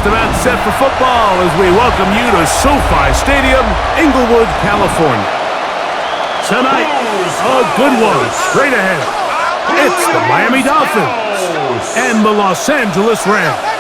just about set for football as we welcome you to SoFi Stadium, Inglewood, California. Tonight, a good one straight ahead. It's the Miami Dolphins and the Los Angeles Rams.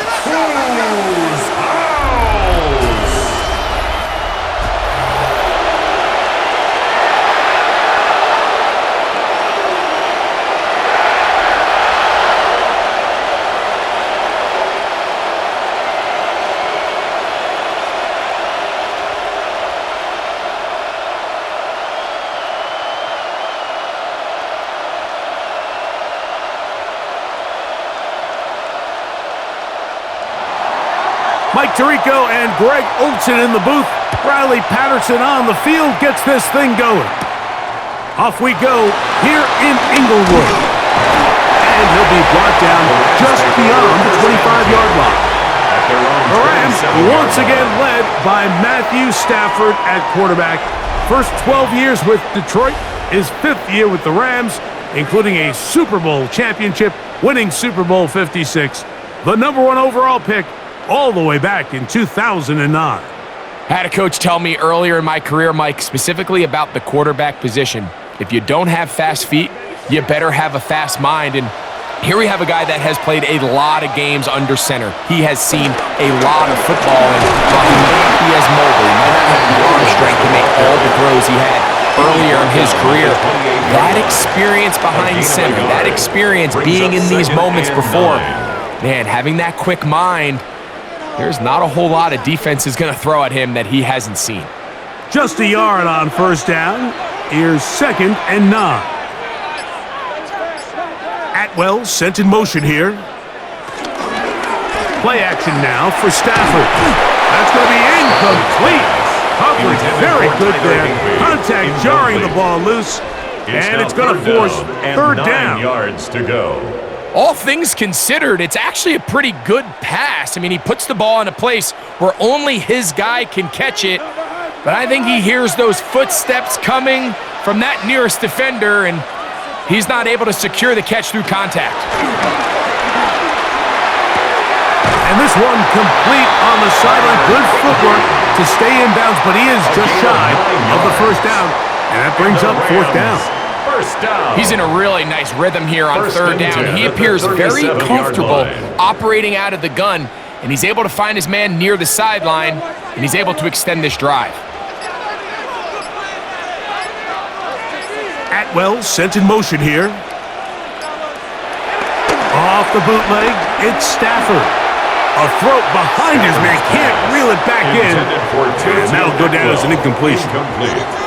Mike Tirico and Greg Olsen in the booth. Riley Patterson on the field gets this thing going. Off we go here in Inglewood. And he'll be brought down just beyond the 25-yard line. The Rams once again led by Matthew Stafford at quarterback. First 12 years with Detroit, his 5th year with the Rams, including a Super Bowl championship, winning Super Bowl 56. The #1 overall pick, all the way back in 2009. I had a coach tell me earlier in my career, Mike, specifically about the quarterback position. If you don't have fast feet, you better have a fast mind. And here we have a guy that has played a lot of games under center. He has seen a lot of football, and while he may not be as mobile, he might not have the arm strength to make all the throws he had earlier in his career, that experience behind center, that experience being in these moments before, man, having that quick mind, there's not a whole lot of defense is going to throw at him that he hasn't seen. Just a yard on first down. Here's 2nd and 9. Atwell sent in motion here. Play action now for Stafford. That's going to be incomplete. Coverage very good there. Contact jarring the ball loose. And it's going to force 3rd down. 9 yards to go. All things considered, it's actually a pretty good pass. I mean, he puts the ball in a place where only his guy can catch it, but I think he hears those footsteps coming from that nearest defender, and he's not able to secure the catch through contact. And this one complete on the sideline. Good footwork to stay in bounds, but he is just shy of the 1st down, and that brings up 4th down. He's in a really nice rhythm here on 3rd down. He appears very comfortable operating out of the gun, and he's able to find his man near the sideline, and he's able to extend this drive. Atwell sent in motion here. Off the bootleg, it's Stafford. A throw behind his man, can't reel it back in. And that'll go down as an incompletion.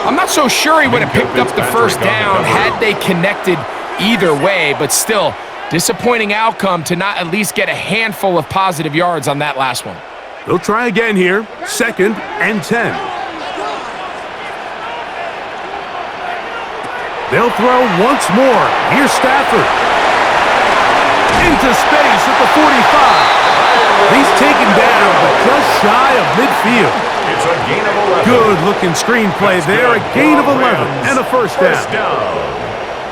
I'm not so sure he would have picked up the 1st down had they connected either way, but still, disappointing outcome to not at least get a handful of positive yards on that last one. They'll try again here, 2nd and 10. They'll throw once more. Here's Stafford. Into space at the 45. He's taken down, but just shy of midfield. It's a gain of 11. Good-looking screenplay there. A gain of 11 and a 1st down.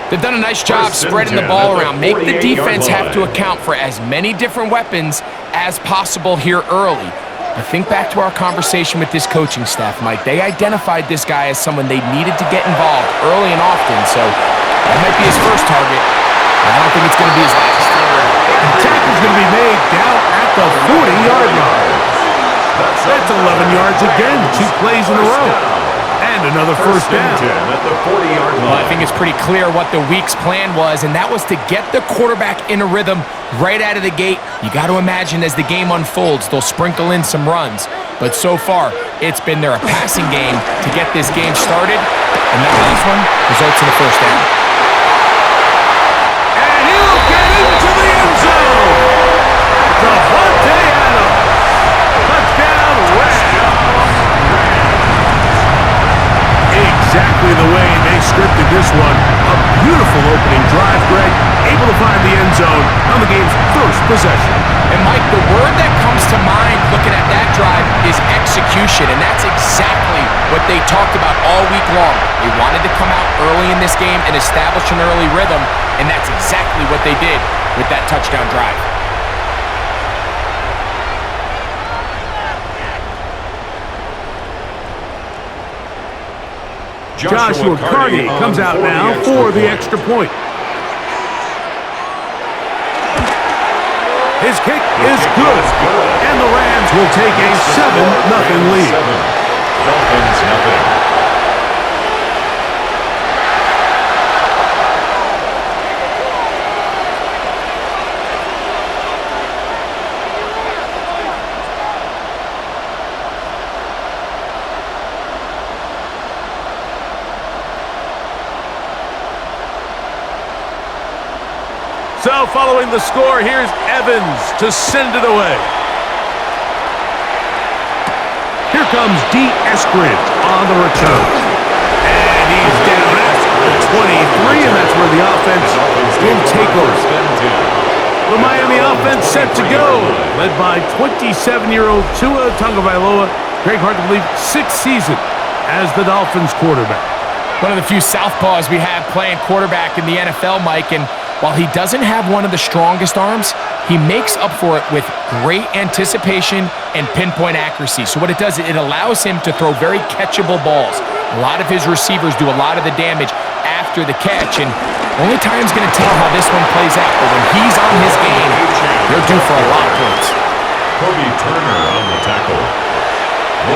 They've done a nice job spreading the ball around. Make the defense have to account for as many different weapons as possible here early. But think back to our conversation with this coaching staff, Mike. They identified this guy as someone they needed to get involved early and often, so that might be his first target. But I don't think it's going to be his last. The tackle's going to be made down at the 40-yard line. That's 11 yards again, 2 plays in a row. And another 1st down. At the 40-yard line. Well, I think it's pretty clear what the week's plan was, and that was to get the quarterback in a rhythm right out of the gate. You got to imagine as the game unfolds, they'll sprinkle in some runs. But so far, it's been their passing game to get this game started, and that last one results in a 1st down. And he'll get into the end zone. Davante Adams. Touchdown, Rams. Exactly the way they scripted this one. A beautiful opening drive, Greg. Able to find the end zone on the game's 1st possession. And Mike, the word that comes to mind looking at that drive is execution, and that's exactly what they talked about all week long. They wanted to come out early in this game and establish an early rhythm, and that's exactly what they did with that touchdown drive. Joshua Carty comes out now for the extra point. His kick is good, and the Rams will take a 7-0 lead. Dolphins nothing. So following the score, here's Evans to send it away. Here comes D. Eskridge on the return. And he's down at the 23, and that's where the offense will take over. The Miami offense set to go, led by 27-year-old Tua Tagovailoa. Greg, hard to believe, 6th season as the Dolphins quarterback. One of the few southpaws we have playing quarterback in the NFL, Mike, and while he doesn't have one of the strongest arms, he makes up for it with great anticipation and pinpoint accuracy. So what it does, it allows him to throw very catchable balls. A lot of his receivers do a lot of the damage after the catch, and only time's going to tell how this one plays out. But when he's on his game, they're due for a lot of points. Kobe Turner on the tackle.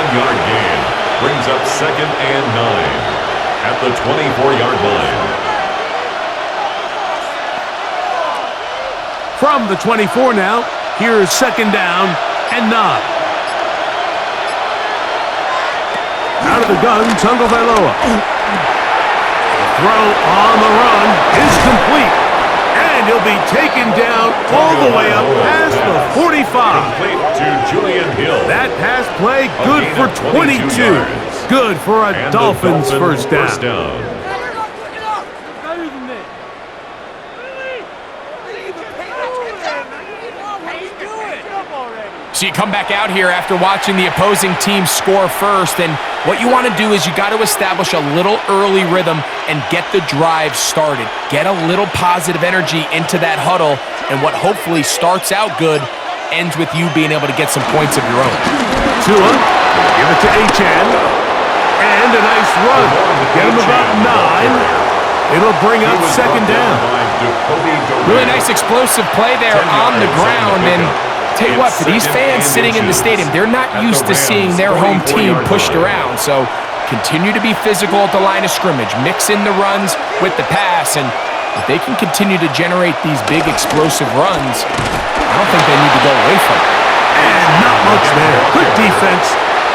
1-yard gain brings up 2nd and 9 at the 24-yard line. From the 24 now, here's 2nd down and 9. Out of the gun, Tagovailoa. The throw on the run is complete. And he'll be taken down all the way up past the 45. Complete to Julian Hill. That pass play good for 22. Good for a Dolphins first down. So you come back out here after watching the opposing team score first, and what you want to do is you got to establish a little early rhythm and get the drive started. Get a little positive energy into that huddle, and what hopefully starts out good ends with you being able to get some points of your own. Tua, give it to Achane, and a nice run. Get him about 9. It'll bring up 2nd down. Really nice explosive play there on the ground, and tell you what, for these fans sitting in the stadium, they're not used to seeing their home team pushed around. So continue to be physical at the line of scrimmage. Mix in the runs with the pass. And if they can continue to generate these big explosive runs, I don't think they need to go away from it. And not much there. Good defense.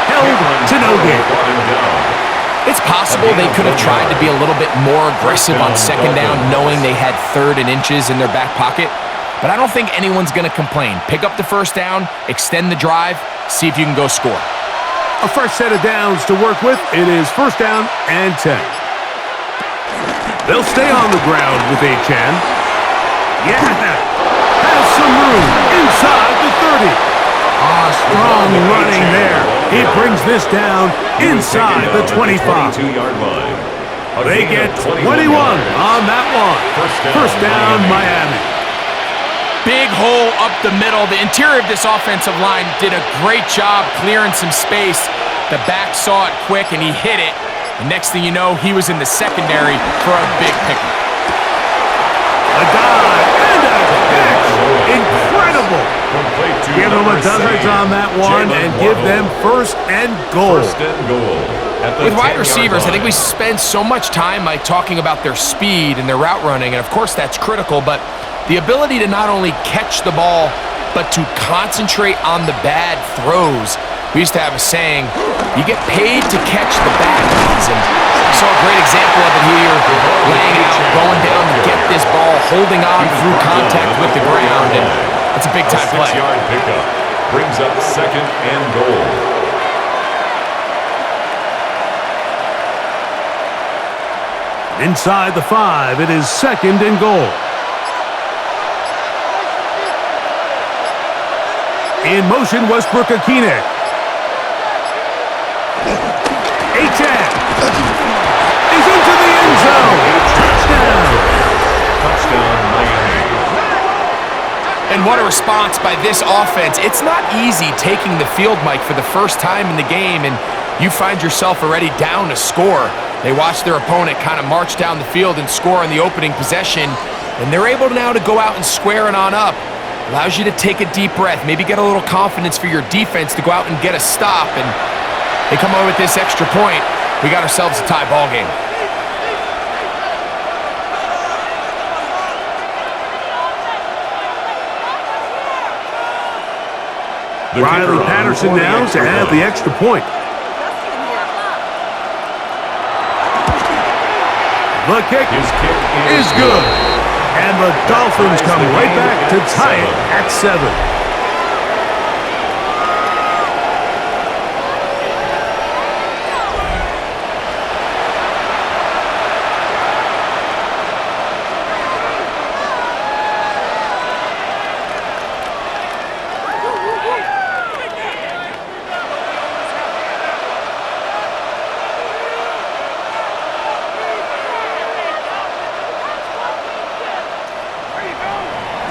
Held to no gain. It's possible they could have tried to be a little bit more aggressive on 2nd down, knowing they had 3rd and inches in their back pocket. But I don't think anyone's going to complain. Pick up the first down, extend the drive, see if you can go score. A fresh set of downs to work with. It is 1st down and 10. They'll stay on the ground with Achane. Yeah, has some room inside the 30. Strong running there. He brings this down inside the 25. 22-yard line. They get 21 on that one. First down, Miami. Big hole up the middle. The interior of this offensive line did a great job clearing some space. The back saw it quick, and he hit it. The next thing you know, he was in the secondary for a big pickup. A dive and a catch. Incredible. Give them a dozen on that one and give them 1st and goal. With wide receivers, I think we spend so much time talking about their speed and their route running, and of course that's critical, but the ability to not only catch the ball, but to concentrate on the bad throws. We used to have a saying, you get paid to catch the bad ones. And I saw a great example of it here, laying out, going down to get this ball, holding on through contact with the ground, and that's a big-time play. 6-yard pickup brings up 2nd and goal. Inside the 5, it is 2nd and goal. In motion, Westbrook-Akine. Achane is into the end zone. Touchdown. Touchdown, Miami. And what a response by this offense. It's not easy taking the field, Mike, for the first time in the game. And you find yourself already down to score. They watch their opponent kind of march down the field and score in the opening possession, and they're able now to go out and square it on up. Allows you to take a deep breath, maybe get a little confidence for your defense to go out and get a stop, and they come away with this extra point. We got ourselves a tie ball game. Riley Patterson now to add the extra point. The kick is good. And the Dolphins come right back to tie it at 7.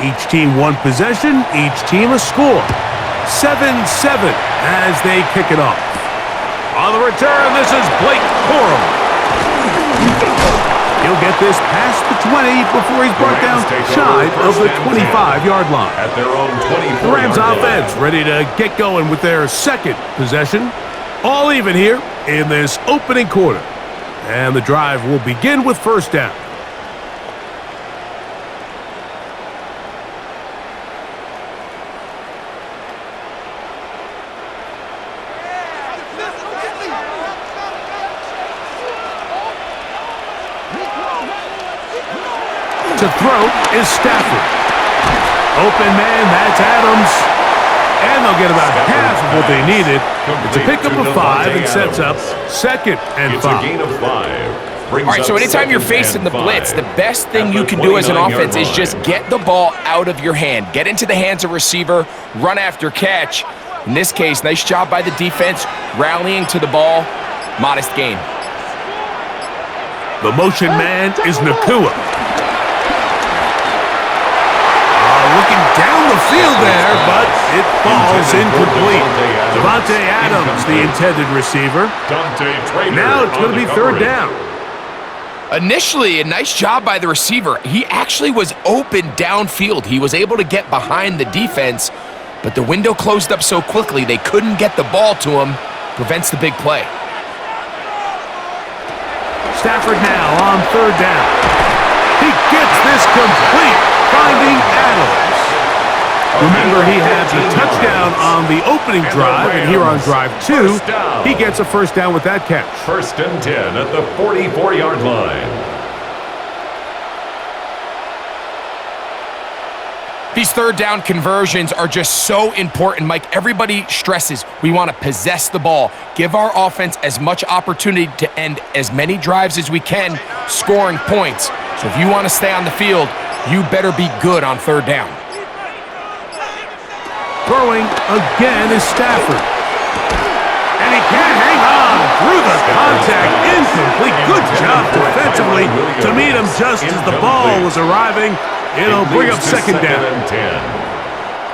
Each team one possession, each team a score. 7-7 as they kick it off. On the return, this is Blake Corum. He'll get this past the 20 before he's brought down shy of the 25-yard line. At their own 24-yard the Rams offense ready to get going with their second possession. All even here in this opening quarter. And the drive will begin with first down. To throw is Stafford. Open man, that's Adams. And they'll get about half of what they needed. It's a pickup of 5 and sets up 2nd and 5. It's a gain of 5. All right, so anytime you're facing the blitz, the best thing you can do as an offense is just get the ball out of your hand. Get into the hands of receiver, run after catch. In this case, nice job by the defense, rallying to the ball. Modest gain. The motion man is Nakua. Looking down the field there, but it falls incomplete. Devontae Adams, the intended receiver. Now it's going to be third down. Initially, a nice job by the receiver. He actually was open downfield. He was able to get behind the defense, but the window closed up so quickly they couldn't get the ball to him. Prevents the big play. Stafford now on third down. He gets this complete, finding Adams. Remember, he had the touchdown on the opening drive, and here on drive 2, he gets a first down with that catch. First and 10 at the 44-yard line. These third down conversions are just so important, Mike. Everybody stresses we want to possess the ball, give our offense as much opportunity to end as many drives as we can, scoring points. So if you want to stay on the field, you better be good on third down. Throwing again is Stafford. And he can't hang on through the contact. Incomplete. Good job defensively to meet him just as the ball was arriving. It'll bring up second down.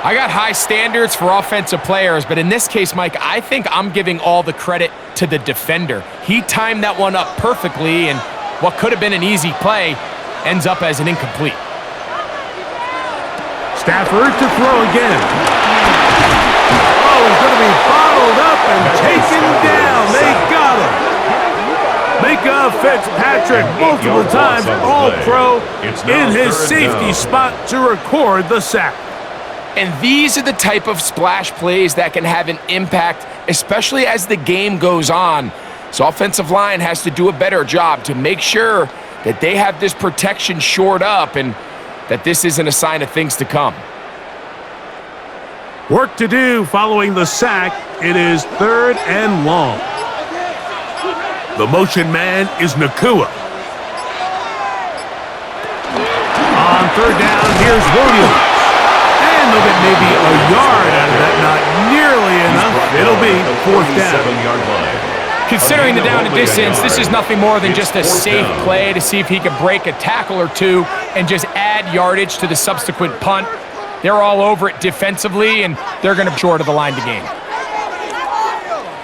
I got high standards for offensive players, but in this case, Mike, I think I'm giving all the credit to the defender. He timed that one up perfectly, and what could have been an easy play ends up as an incomplete. Stafford to throw again. Oh, he's going to be bottled up and taken down. They got him. Micah Fitzpatrick multiple times All-Pro in his safety spot to record the sack. And these are the type of splash plays that can have an impact, especially as the game goes on. So offensive line has to do a better job to make sure that they have this protection shored up and that this isn't a sign of things to come. Work to do following the sack. It is third and long. The motion man is Nakua. On third down, here's Williams. And they'll get maybe a yard out of that. Not nearly enough. It'll be fourth down. Considering the down and distance, this is nothing more than just a safe play to see if he can break a tackle or two and just add yardage to the subsequent punt. They're all over it defensively, and they're going to be short of the line to gain.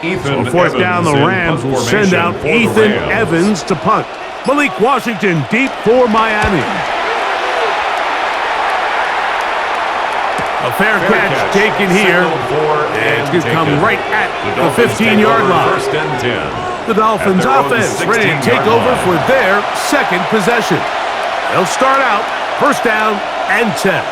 Ethan So fourth down, the Evans in Rams punt will send formation out for the Ethan Rams. Evans to punt. Malik Washington deep for Miami. A fair catch taken here. And it's going to come right at the 15-yard line. First and 10. The Dolphins offense ready to take over for their second possession. They'll start out first down and 10.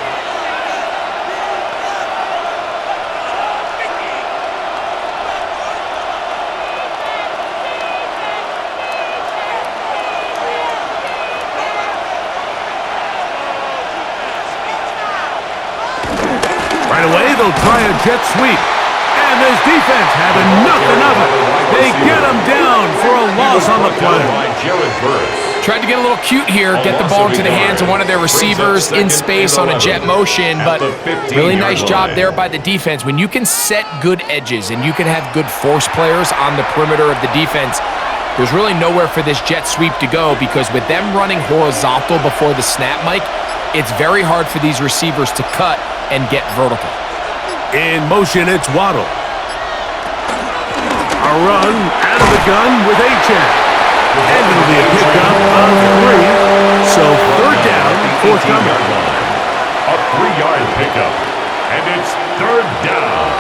Right away, they'll try a jet sweep. And this defense having nothing of it. They get him down for a loss on the play. Tried to get a little cute here, get the ball into the hands of one of their receivers in space on a jet motion, but really nice job there by the defense. When you can set good edges and you can have good force players on the perimeter of the defense, there's really nowhere for this jet sweep to go, because with them running horizontal before the snap, Mike, it's very hard for these receivers to cut and get vertical. In motion, it's Waddle. A run out of the gun with Achane. And it'll be a pickup of 3. So third down, forthcoming. A 3-yard pickup. And it's third down.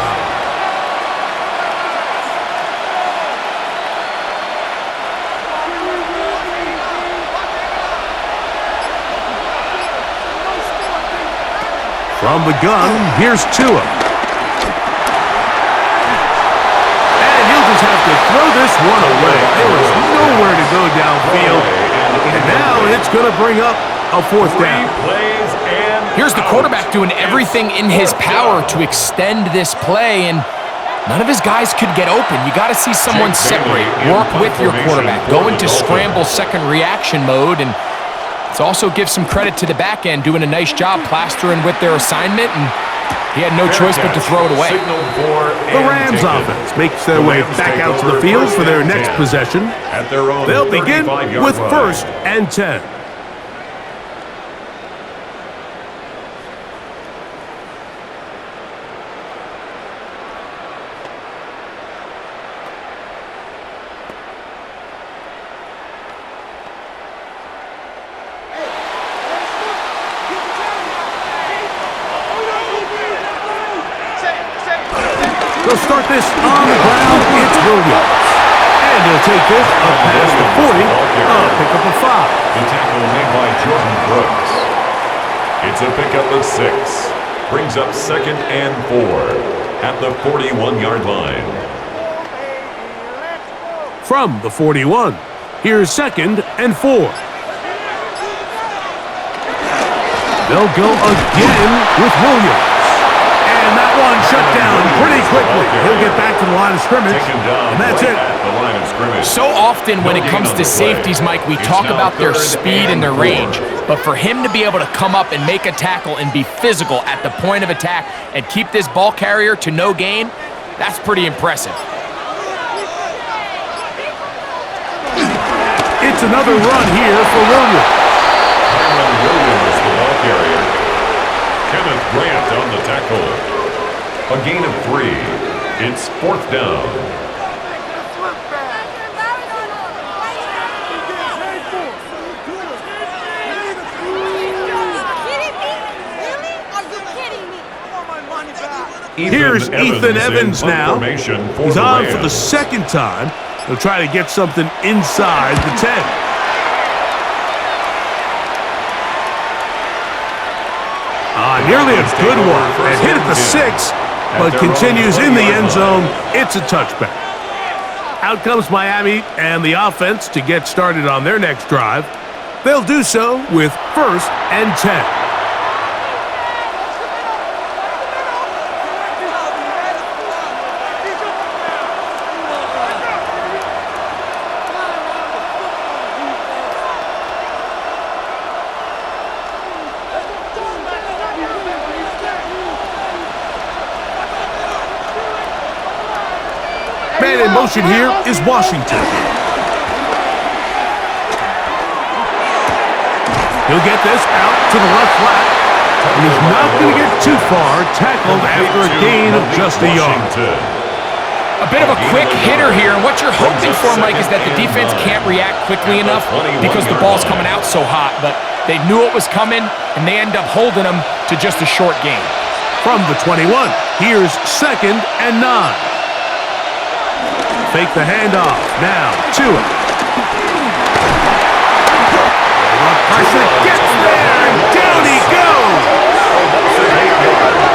From the gun, here's Tua. And he'll just have to throw this one away. There was nowhere to go downfield. And now it's going to bring up a fourth down. Here's the quarterback doing everything in his power to extend this play, and none of his guys could get open. You got to see someone separate, work with your quarterback, go into scramble second reaction mode, and it also gives some credit to the back end, doing a nice job plastering with their assignment, and he had no choice but to throw it away. The Rams offense makes their way back out to the field for their next possession. They'll begin with first and 10. They'll start this on the ground. It's Williams. And he'll take this up past the 40. Pick up a 5. The tackle made by Jordan Brooks. It's a pickup of 6. Brings up second and 4 at the 41-yard line. From the 41, here's second and 4. They'll go again with Williams. And that one shut down pretty quickly. He'll get back to the line of scrimmage, and that's it. So often when it comes to safeties, Mike, we talk about their speed and their range. But for him to be able to come up and make a tackle and be physical at the point of attack and keep this ball carrier to no gain, that's pretty impressive. It's another run here for Williams. Williams, the ball carrier. Kenneth Grant on the tackle. A gain of 3. It's fourth down. Here's Ethan Evans now. He's on for the Rams. second time. He'll try to get something inside the 10. Nearly a good one. And hit at the 6, but continues in the end zone. It's a touchback. Out comes Miami and the offense to get started on their next drive. They'll do so with first and 10. Man in motion here is Washington. He'll get this out to the left flat. And he's not going to get too far. Tackled after a gain of just a yard. A bit of a quick hitter here, and what you're hoping for, Mike, is that the defense can't react quickly enough because the ball's coming out so hot, but they knew it was coming, and they end up holding them to just a short gain. From the 21, here's 2nd and 9. Fake the handoff, now to it. Pressure gets there, and down he goes!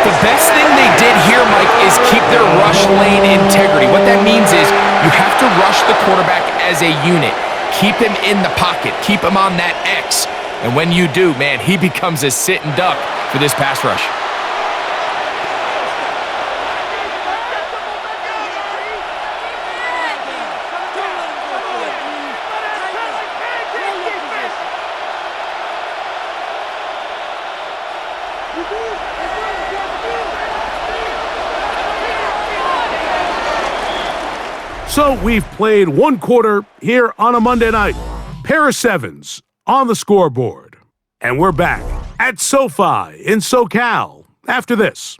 The best thing they did here, Mike, is keep their rush lane integrity. What that means is you have to rush the quarterback as a unit. Keep him in the pocket. Keep him on that X. And when you do, man, he becomes a sit and duck for this pass rush. So we've played one quarter here on a Monday night. Pair of sevens on the scoreboard. And we're back at SoFi in SoCal after this.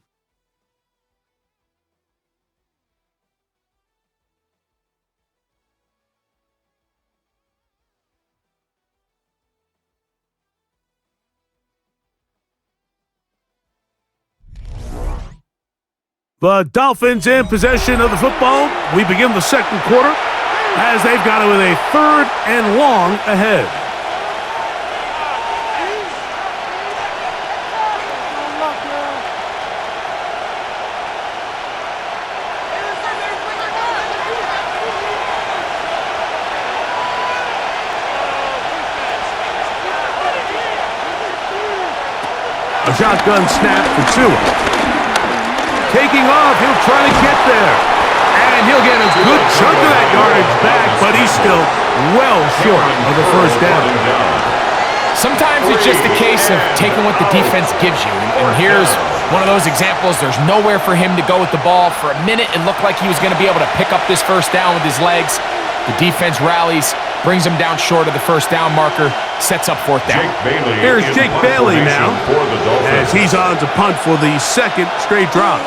The Dolphins in possession of the football. We begin the second quarter as they've got it with a 3rd and long ahead. A shotgun snap for Tua. Taking off, he'll try to get there. And he'll get a good chunk of that yardage back, but he's still well short of the first down. Sometimes it's just a case of taking what the defense gives you. And here's one of those examples. There's nowhere for him to go with the ball. For a minute, it looked like he was going to be able to pick up this first down with his legs. The defense rallies, brings him down short of the first down marker, sets up 4th down. Here's Jake Bailey now, as he's on to punt for the 2nd straight drive.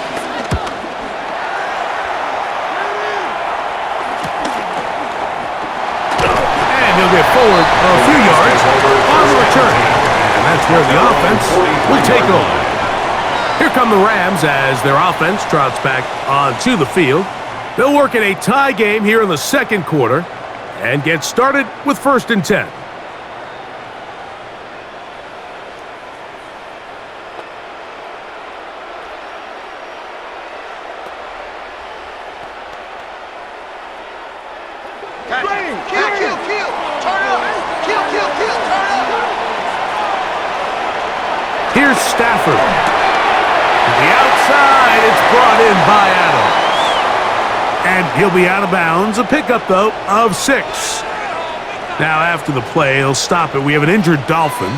He'll get forward a few yards on the return. And that's where the offense will take over. Here come the Rams as their offense trots back onto the field. They'll work in a tie game here in the second quarter and get started with 1st and 10. Here's Stafford. To the outside, it's brought in by Adams. And he'll be out of bounds. A pickup, though, of 6. Now, after the play, he'll stop it. We have an injured Dolphin.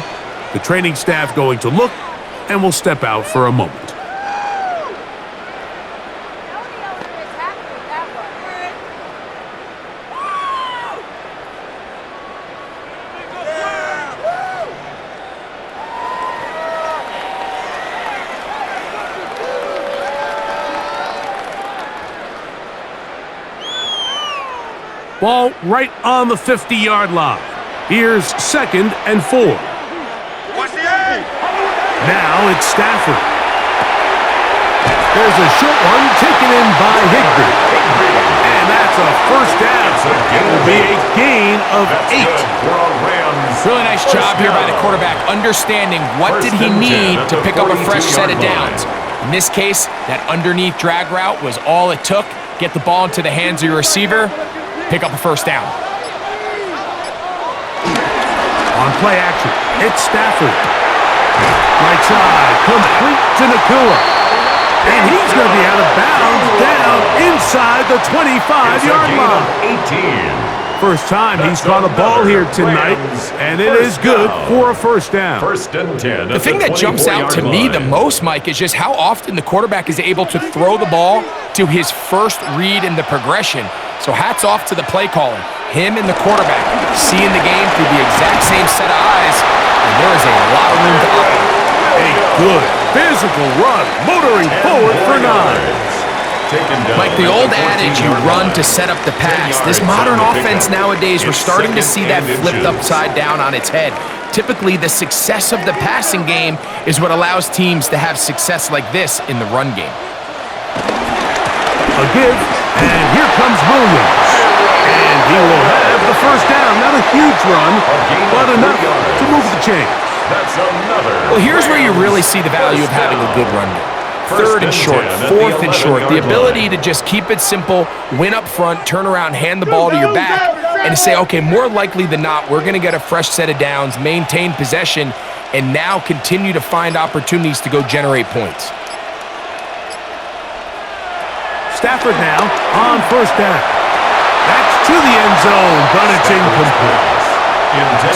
The training staff going to look, and will step out for a moment. Ball right on the 50-yard line. Here's 2nd and 4. Now it's Stafford. There's a short one taken in by Higbee. And that's a first down. It will be a gain of 8. Really nice job here by the quarterback, understanding what did he need to pick up a fresh set of downs. In this case, that underneath drag route was all it took. Get the ball into the hands of your receiver, pick up a first down. On play action, it's Stafford. Right side, complete to Nakua. And he's going to be out of bounds down inside the 25-yard line. 18. First time he's caught a ball here tonight, and it is good for a first down. 1st and 10. The thing that jumps out to me the most, Mike, is just how often the quarterback is able to throw the ball to his first read in the progression. So hats off to the play caller. Him and the quarterback seeing the game through the exact same set of eyes, and there is a lot of room to operate. A good physical run, motoring forward for 9. Taken down. Like the old adage, you run to set up the pass. This modern offense nowadays, we're starting to see that flipped upside down on its head. Typically, the success of the passing game is what allows teams to have success like this in the run game. A give, and here comes Williams. And he will have the first down. Not a huge run, but enough to move the chain. That's another. Well, here's where you really see the value of having a good run game. Third and short, fourth and short, the ability to just keep it simple, win up front, turn around, hand the ball to your back, and to say, okay, more likely than not, we're going to get a fresh set of downs, maintain possession, and now continue to find opportunities to go generate points. Stafford now on first down. That's to the end zone, but it's incomplete.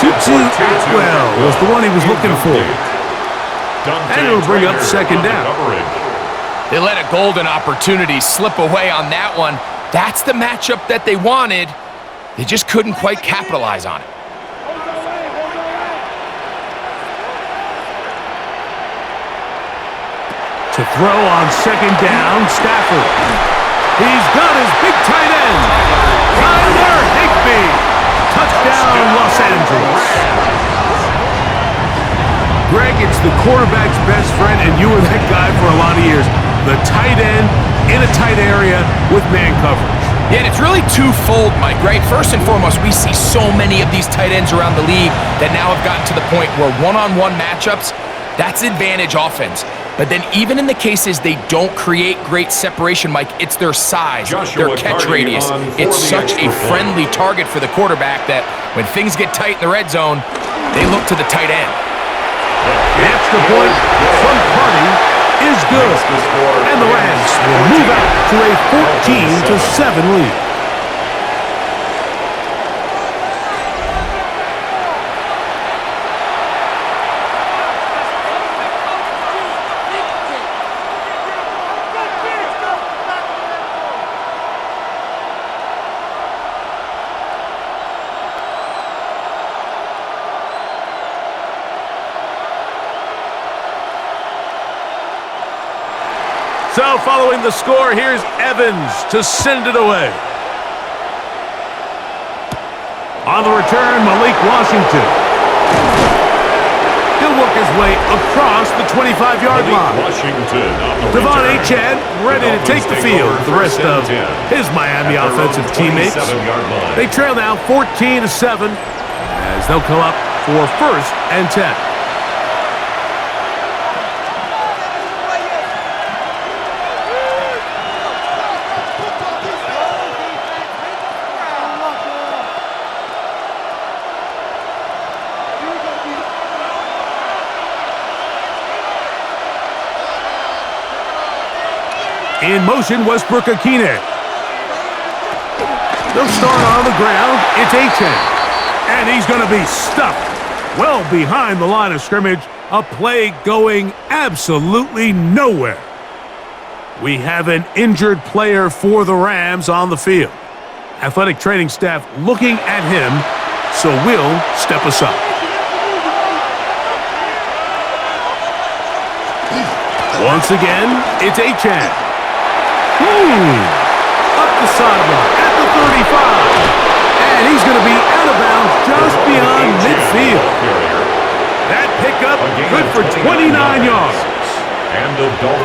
Tutu Atwell was the one he was looking for. And it'll bring up second down. They let a golden opportunity slip away on that one. That's the matchup that they wanted. They just couldn't quite capitalize on it. To throw on second down, Stafford. He's got his big tight end, Tyler Higbee. Touchdown, Los Angeles. Greg, it's the quarterback's best friend, and you were that guy for a lot of years. The tight end in a tight area with man coverage. Yeah, and it's really twofold, Mike, right? First and foremost, we see so many of these tight ends around the league that now have gotten to the point where one-on-one matchups, that's advantage offense. But then even in the cases they don't create great separation, Mike, it's their size, their catch radius. It's such a friendly target for the quarterback that when things get tight in the red zone, they look to the tight end. The extra point from Party is good. And the Rams will move out to a 14-7 lead. So following the score, here's Evans to send it away. On the return, Malik Washington. He'll work his way across the 25-yard line. Devon Achane ready to take the field with the rest of his Miami offensive teammates. They trail now 14-7 as they'll come up for first and 10. In motion, Westbrook-Akine. They'll start on the ground. It's Achane. And he's going to be stuffed well behind the line of scrimmage. A play going absolutely nowhere. We have an injured player for the Rams on the field. Athletic training staff looking at him, so we'll step aside. Once again, it's Achane. Up the sideline at the 35. And he's going to be out of bounds just beyond midfield. That pickup good for 29 yards.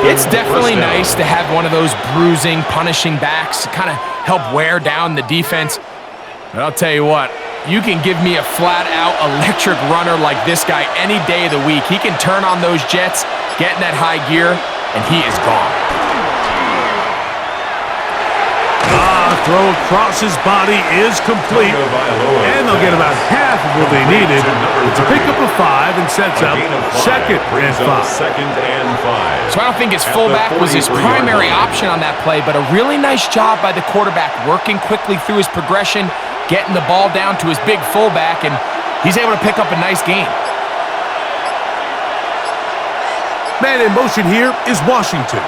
It's definitely nice to have one of those bruising, punishing backs to kind of help wear down the defense. But I'll tell you what, you can give me a flat-out electric runner like this guy any day of the week. He can turn on those jets, get in that high gear, and he is gone. Throw across his body is complete, and they'll get about half of what they needed. It's a pickup of 5 and sets up second and 5. So I don't think his fullback was his primary option on that play, but a really nice job by the quarterback working quickly through his progression, getting the ball down to his big fullback, and he's able to pick up a nice gain. Man in motion here is Washington.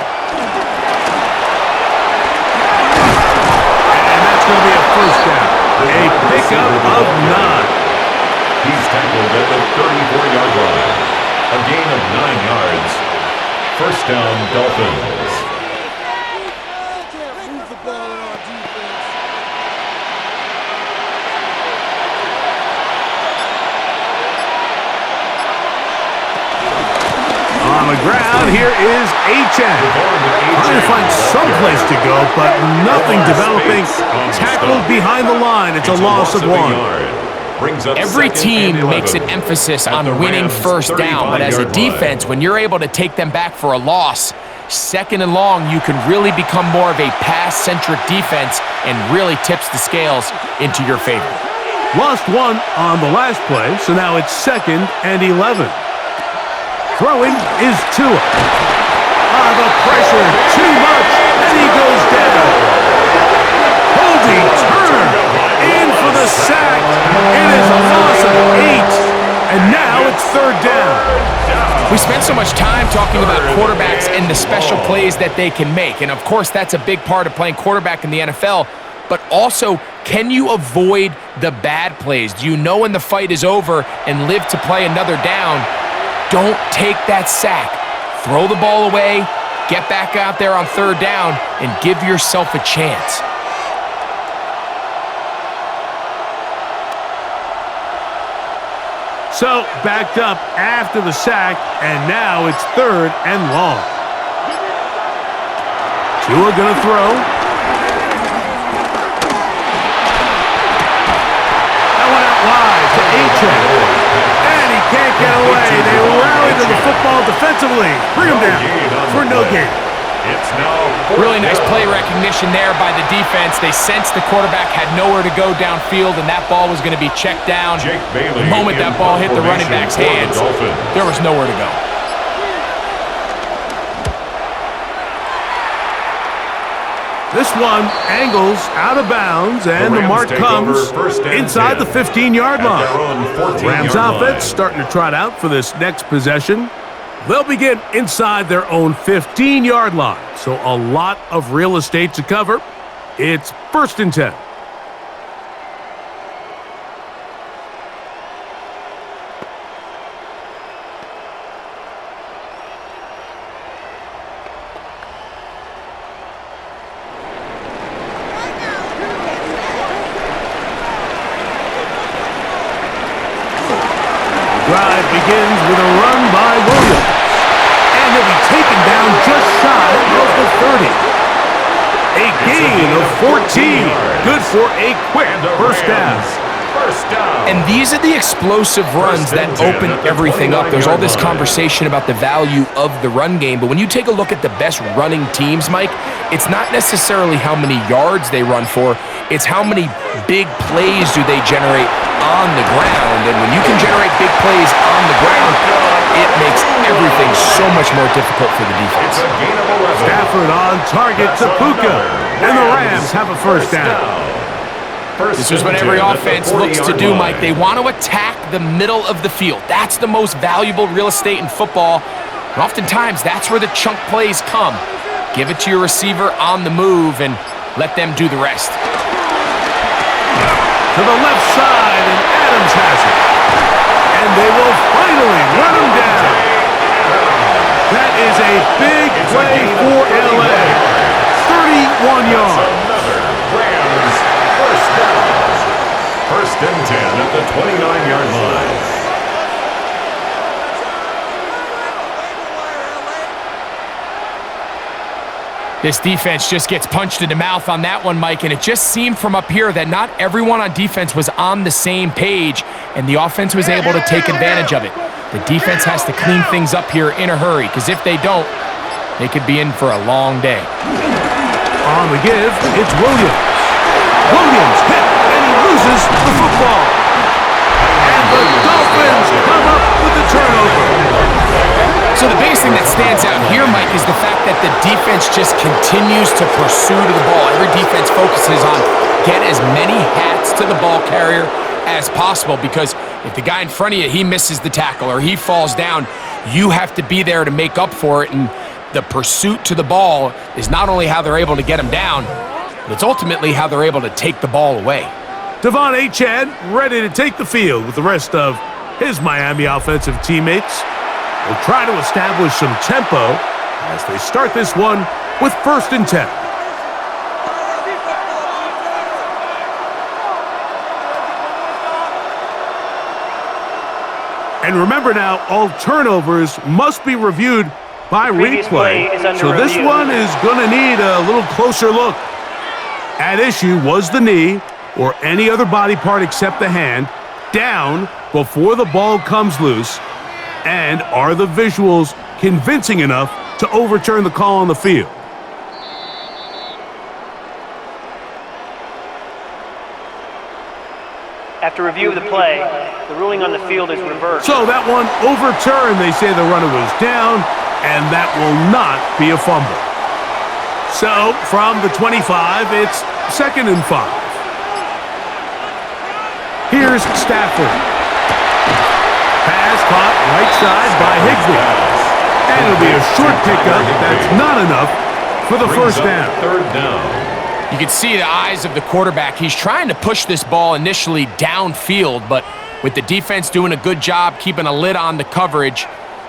Going to be a first down. A pickup of 9. He's tackled at the 34-yard line. A gain of 9 yards. First down, Dolphins. On the ground, here is Achane. Trying to find some place to go, but nothing developing. Tackled behind the line. It's a loss of 1. Every team makes an emphasis on winning first down, but as a defense, when you're able to take them back for a loss, second and long, you can really become more of a pass-centric defense and really tips the scales into your favor. Lost 1 on the last play, so now it's 2nd and 11. Throwing is Tua. The pressure, too much, and he goes down. Holding Turner in for the sack. It is a loss of 8, and now it's 3rd down. We spent so much time talking about quarterbacks and the special plays that they can make, and of course that's a big part of playing quarterback in the NFL, but also, can you avoid the bad plays? Do you know when the fight is over and live to play another down? Don't take that sack. Throw the ball away, get back out there on 3rd down, and give yourself a chance. So, backed up after the sack, and now it's 3rd and long. Tua gonna throw. That went out wide to Achane. And he can't get away. They rally to the football defensively. Bring him down for no gain. Really nice play recognition there by the defense. They sensed the quarterback had nowhere to go downfield, and that ball was going to be checked down. The moment that ball hit the running back's hands, there was nowhere to go. This one angles out of bounds, and the mark comes inside the 15-yard line. Rams offense starting to trot out for this next possession. They'll begin inside their own 15-yard line, so a lot of real estate to cover. It's 1st and 10. Drive begins with a run by Williams. And he'll be taken down just shy of the 30. A gain of 14. Good for a quick first down. And these are the explosive runs that open everything up. There's all this conversation about the value of the run game, but when you take a look at the best running teams, Mike, it's not necessarily how many yards they run for, it's how many big plays do they generate on the ground. And when you can generate big plays on the ground, it makes everything so much more difficult for the defense. Stafford on target to Puka, and the Rams have a first down. This is what every offense looks to do, Mike. They want to attack the middle of the field. That's the most valuable real estate in football. And oftentimes, that's where the chunk plays come. Give it to your receiver on the move and let them do the rest. To the left side, and Adams has it. And they will finally run him down. That is a big play for LA. 31 yards. First and 10 at the 29-yard line. This defense just gets punched in the mouth on that one, Mike, and it just seemed from up here that not everyone on defense was on the same page, and the offense was able to take advantage of it. The defense has to clean things up here in a hurry, because if they don't, they could be in for a long day. On the give, it's Williams. Williams hit, and he loses the football. And the Dolphins come up with the turnover. So the biggest thing that stands out here, Mike, is the fact that the defense just continues to pursue to the ball. Every defense focuses on get as many hats to the ball carrier as possible, because if the guy in front of you, he misses the tackle or he falls down, you have to be there to make up for it. And the pursuit to the ball is not only how they're able to get him down, but it's ultimately how they're able to take the ball away. Devon Achane ready to take the field with the rest of his Miami offensive teammates. Will try to establish some tempo as they start this one with 1st and 10. And remember now, all turnovers must be reviewed by replay. So this one is going to need a little closer look. At issue was the knee or any other body part except the hand down before the ball comes loose. And are the visuals convincing enough to overturn the call on the field? After review of the play, the ruling on the field is reversed. So that one overturned. They say the runner was down, and that will not be a fumble. So from the 25, it's 2nd and 5. Here's Stafford. Pass caught right side by Higbee. And it'll be a short pickup. That's not enough for the first down. 3rd down. You can see the eyes of the quarterback. He's trying to push this ball initially downfield, but with the defense doing a good job keeping a lid on the coverage,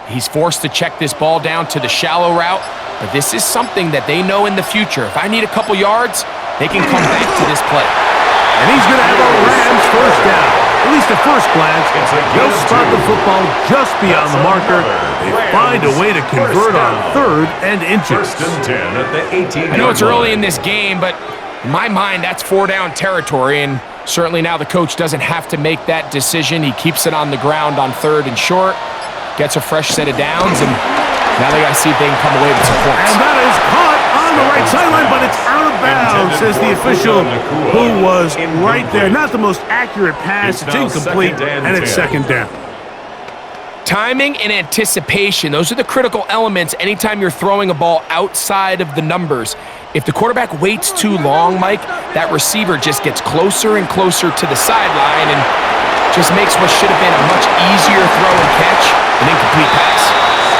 he's forced to check this ball down to the shallow route. But this is something that they know in the future. If I need a couple yards, they can come back to this play. And he's going to have a Rams first down. At least at first glance, they'll spot the football just beyond the marker. They find a way to convert on 3rd and inches. 1st and 10 at the 18. I know it's early in this game, but in my mind, that's 4-down territory, and certainly now the coach doesn't have to make that decision. He keeps it on the ground on 3rd and short, gets a fresh set of downs, and now they got to see if they can come away with some points. And that is caught on the right sideline, but it's out of bounds, says the official who was right there. Not the most accurate pass. It's incomplete, and it's 2nd down. Timing and anticipation, those are the critical elements anytime you're throwing a ball outside of the numbers. If the quarterback waits too long, Mike, that receiver just gets closer and closer to the sideline and just makes what should have been a much easier throw and catch an incomplete pass.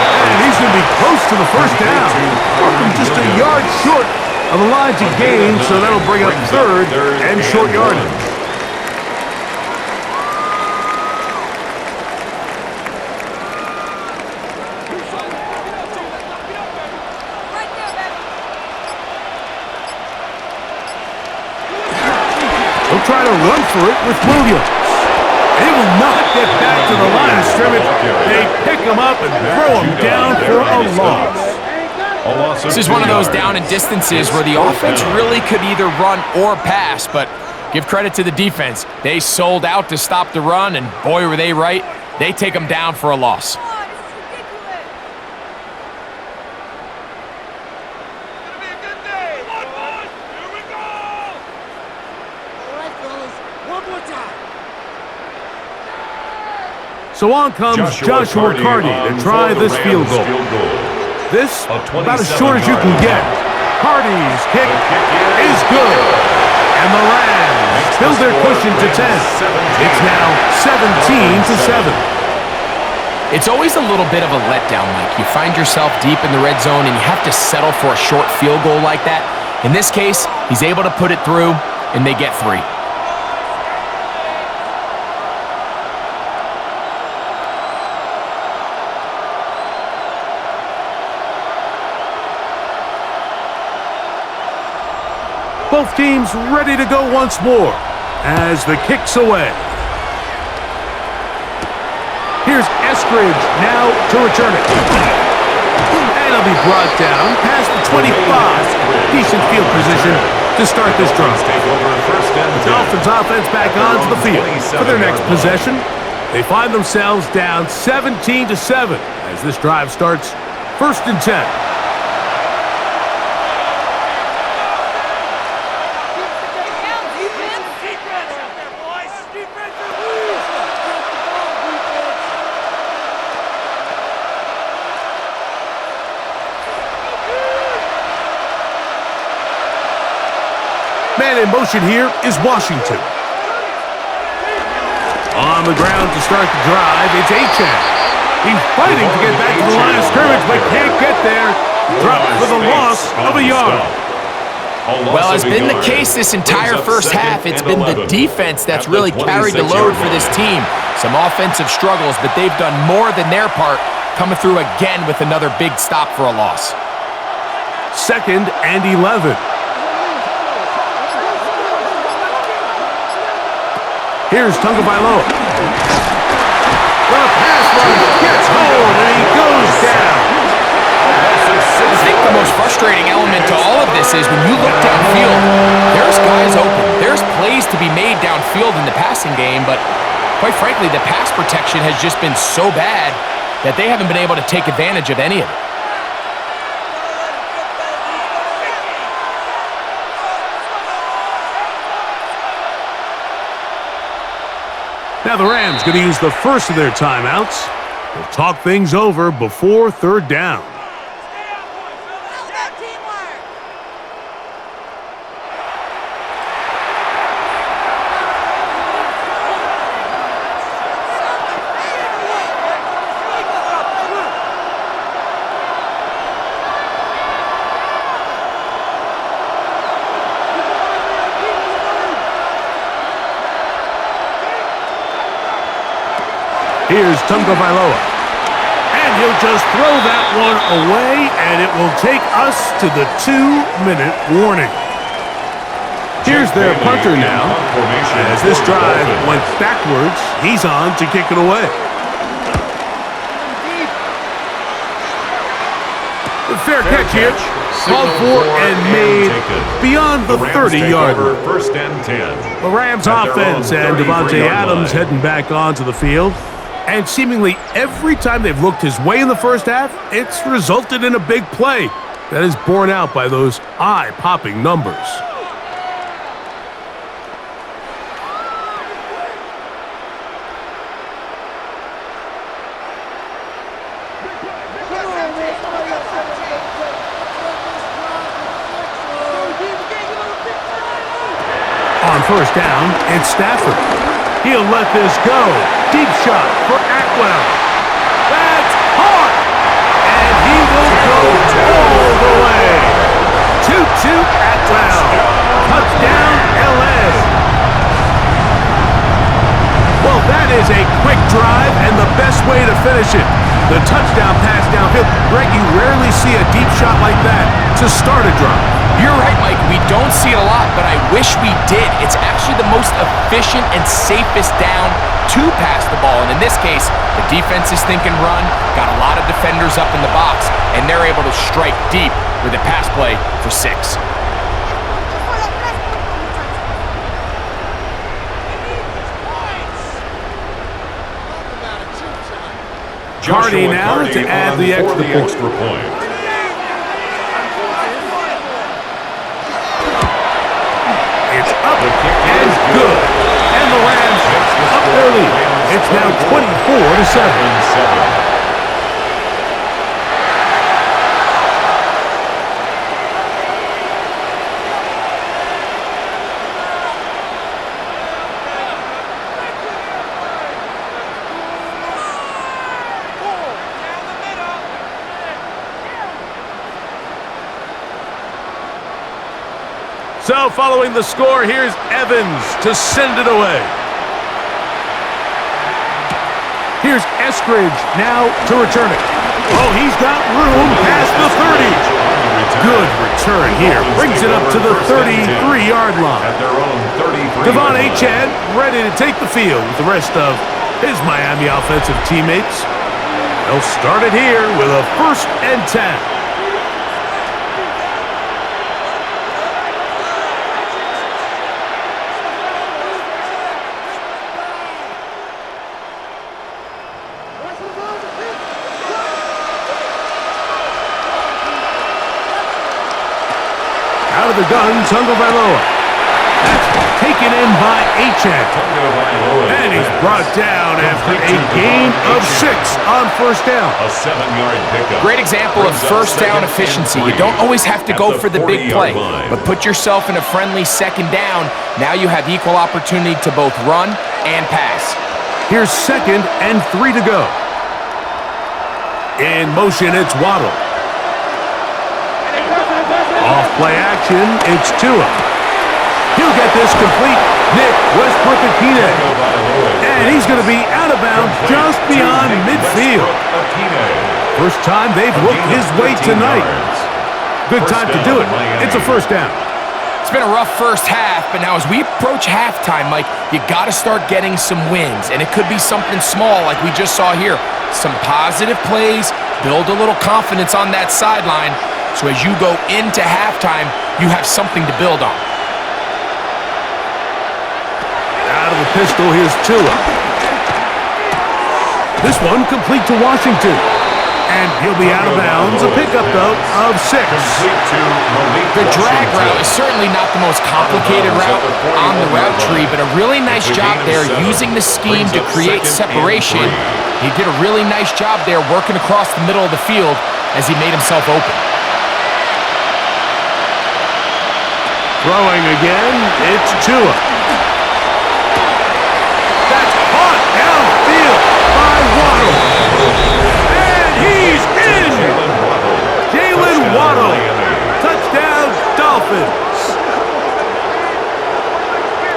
And he's going to be close to the first down. Just a yard short of the line to gain, so that'll bring up 3rd and short yardage. They'll try to run for it with Williams. He will not get back to the line of scrimmage. They pick him up and throw him down for a loss. This is one of those down and distances where the offense really could either run or pass, but give credit to the defense. They sold out to stop the run, and boy, were they right. They take them down for a loss. So on comes Joshua Carty to try this field goal. This, about as short as you can get. Carty's kick is good. And the Rams build their cushion to 10. It's now 17-7. It's always a little bit of a letdown, Mike. You find yourself deep in the red zone and you have to settle for a short field goal like that. In this case, he's able to put it through, and they get 3. Both teams ready to go once more as the kick's away. Here's Eskridge now to return it. And it'll be brought down past the 25. Decent field position to start this drive. The Dolphins offense back onto the field for their next possession. They find themselves down 17-7 as this drive starts 1st and 10. Man in motion here is Washington. On the ground to start the drive, it's Achane. He's fighting to get back to the line of scrimmage, but can't get there. Dropped for the loss of a yard. Well, it's been the case this entire first half. It's been the defense that's really carried the load for this team. Some offensive struggles, but they've done more than their part, coming through again with another big stop for a loss. 2nd and 11. Here's Tagovailoa. The pass rush gets home, and he goes down. I think the most frustrating element to all of this is when you look downfield, there's guys open. There's plays to be made downfield in the passing game, but quite frankly, the pass protection has just been so bad that they haven't been able to take advantage of any of it. Now the Rams going to use the first of their timeouts. They'll talk things over before third down. Here's Tagovailoa. And he'll just throw that one away, and it will take us to the 2-minute warning. Here's their punter now. As this drive went backwards, he's on to kick it away. Fair catch here. Called for and made beyond the 30-yard line. First and 10. The Rams offense and Devontae Adams heading back onto the field. And seemingly every time they've looked his way in the first half, it's resulted in a big play that is borne out by those eye-popping numbers. On first down, it's Stafford. He'll let this go. Deep shot for Atwell. That's hard. And he will go all the way. 2-2 Atwell. Touchdown, L.A. Well, that is a quick drive and the best way to finish it. The touchdown pass downfield. Greg, you rarely see a deep shot like that to start a drive. You're right, Mike. We don't see it a lot, but I wish we did. It's actually the most efficient and safest down to pass the ball. And in this case, the defense is thinking run, got a lot of defenders up in the box, and they're able to strike deep with a pass play for 6. Cardi now to add the extra point. It's up and good. And the Rams up their lead. It's now 24-7. So following the score, here's Evans to send it away. Here's Eskridge now to return it. Oh, he's got room past the 30. Good return here. Brings it up to the 33-yard line. Devon Achane ready to take the field with the rest of his Miami offensive teammates. They'll start it here with a 1st and 10. Out of the gun, Tagovailoa. That's taken in by Achane. And he's brought down after a gain of 6 on first down. A 7-yard pickup. Great example of first down efficiency. You don't always have to go for the big play, but put yourself in a friendly second down. Now you have equal opportunity to both run and pass. Here's 2nd and 3 to go. In motion, it's Waddle. Off play action, it's Tua. He'll get this complete. Nick Westbrook-Akine. And he's going to be out of bounds just beyond midfield. First time they've looked his way tonight. Good time to do it. It's a first down. It's been a rough first half, but now as we approach halftime, Mike, you got to start getting some wins, and it could be something small like we just saw here. Some positive plays, build a little confidence on that sideline, so as you go into halftime, you have something to build on. Out of the pistol, here's Tua. This one complete to Washington. And he'll be out of bounds. A pickup, though, of 6. The drag route is certainly not the most complicated route on the route tree, but a really nice job there using the scheme to create separation. He did a really nice job there working across the middle of the field as he made himself open. Throwing again, it's Tua. That's caught downfield by Waddle. He's in! Jalen Waddle. Touchdown, Dolphins.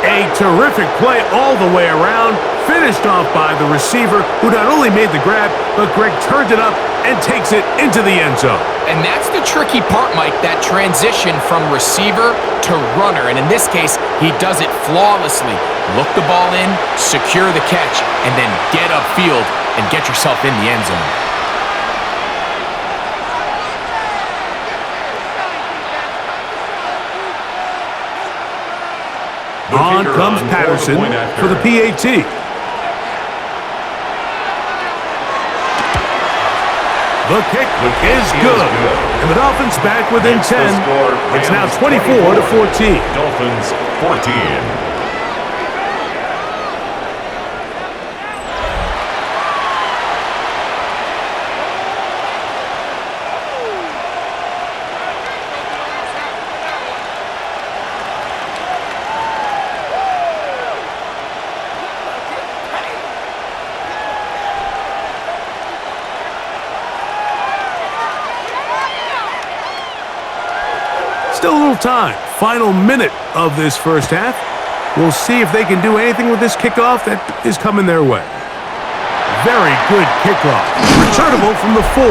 A terrific play all the way around, finished off by the receiver, who not only made the grab, but Greg turned it up and takes it into the end zone. And that's the tricky part, Mike, that transition from receiver to runner. And in this case, he does it flawlessly. Look the ball in, secure the catch, and then get upfield and get yourself in the end zone. On comes Patterson for the PAT. The kick is good. And the Dolphins back within 10. It's now 24-14. Dolphins 14. Still a little time. Final minute of this first half. We'll see if they can do anything with this kickoff that is coming their way. Very good kickoff. Returnable from the 4.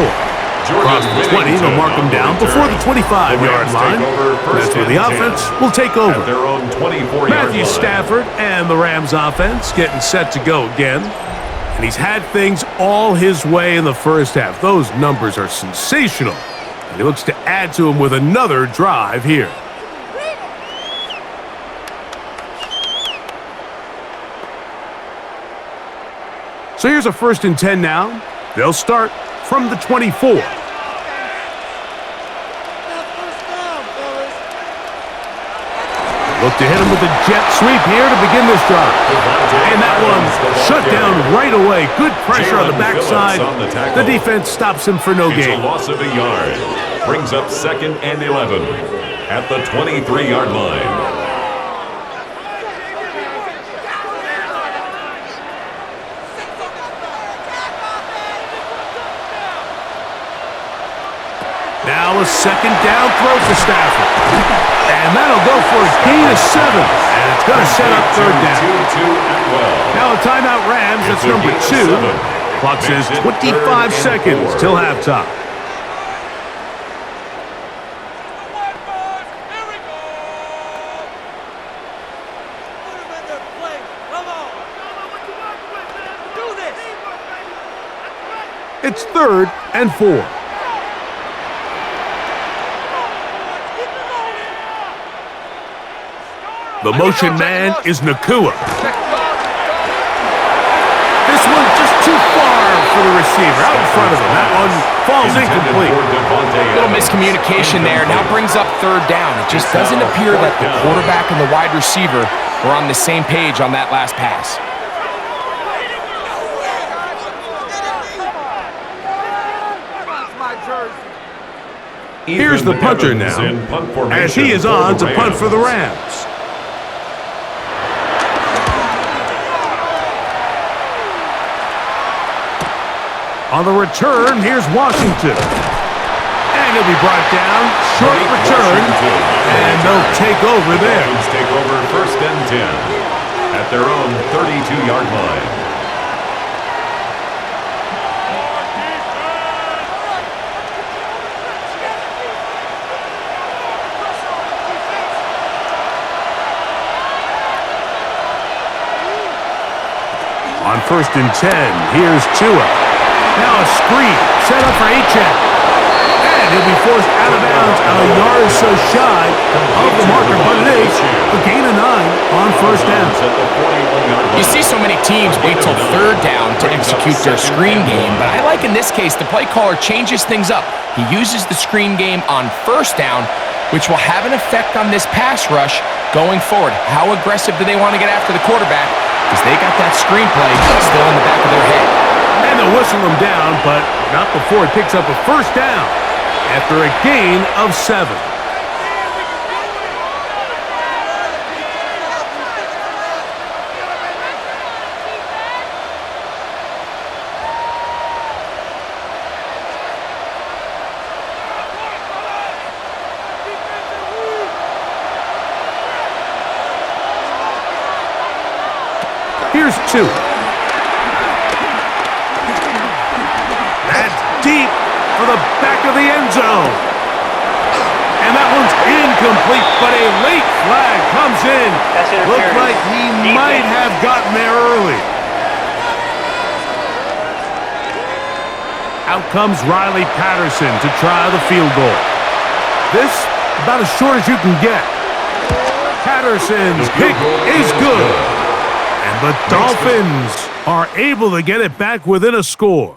Across the 20, they'll mark them down before the 25-yard line. That's where the offense will take over. Matthew Stafford and the Rams offense getting set to go again. And he's had things all his way in the first half. Those numbers are sensational. And he looks to add to him with another drive here. So here's a 1st and 10 now. They'll start from the 24. Look to hit him with a jet sweep here to begin this drive. And that one shut down right away. Good pressure on the backside. The defense stops him for no gain. It's a loss of a yard. Brings up 2nd and 11 at the 23-yard line. Now a 2nd down throw for Stafford. And that'll go for a gain of 7. And it's going to set up 3rd down. Now a timeout Rams. That's number 2. Clock says 25 seconds till halftime. It's 3rd and 4. The motion man is Nakua. This one just too far for the receiver. Out in front of him. That one falls incomplete. A little miscommunication there. Now brings up 3rd down. It just doesn't appear that the quarterback and the wide receiver were on the same page on that last pass. Here's the punter now, as he is on to punt for the Rams. On the return, here's Washington. And he'll be brought down. Short return. And they'll take over there. Dolphins take over 1st and 10 at their own 32-yard line. first and 10. Here's Tua. Now a screen set up for Achek. And he'll be forced out of bounds a yard or so shy of the marker, but it is a gain of 9 on first down. You see so many teams wait till third down to execute their screen game, but I like in this case the play caller changes things up. He uses the screen game on first down, which will have an effect on this pass rush going forward. How aggressive do they want to get after the quarterback? Because they got that screenplay still in the back of their head. And they'll whistle him down, but not before he picks up a first down after a gain of 7. Here's 2. That's deep for the back of the end zone. And that one's incomplete, but a late flag comes in. Looked like he might have gotten there early. Out comes Riley Patterson to try the field goal. This about as short as you can get. Patterson's kick is good. And the Dolphins are able to get it back within a score.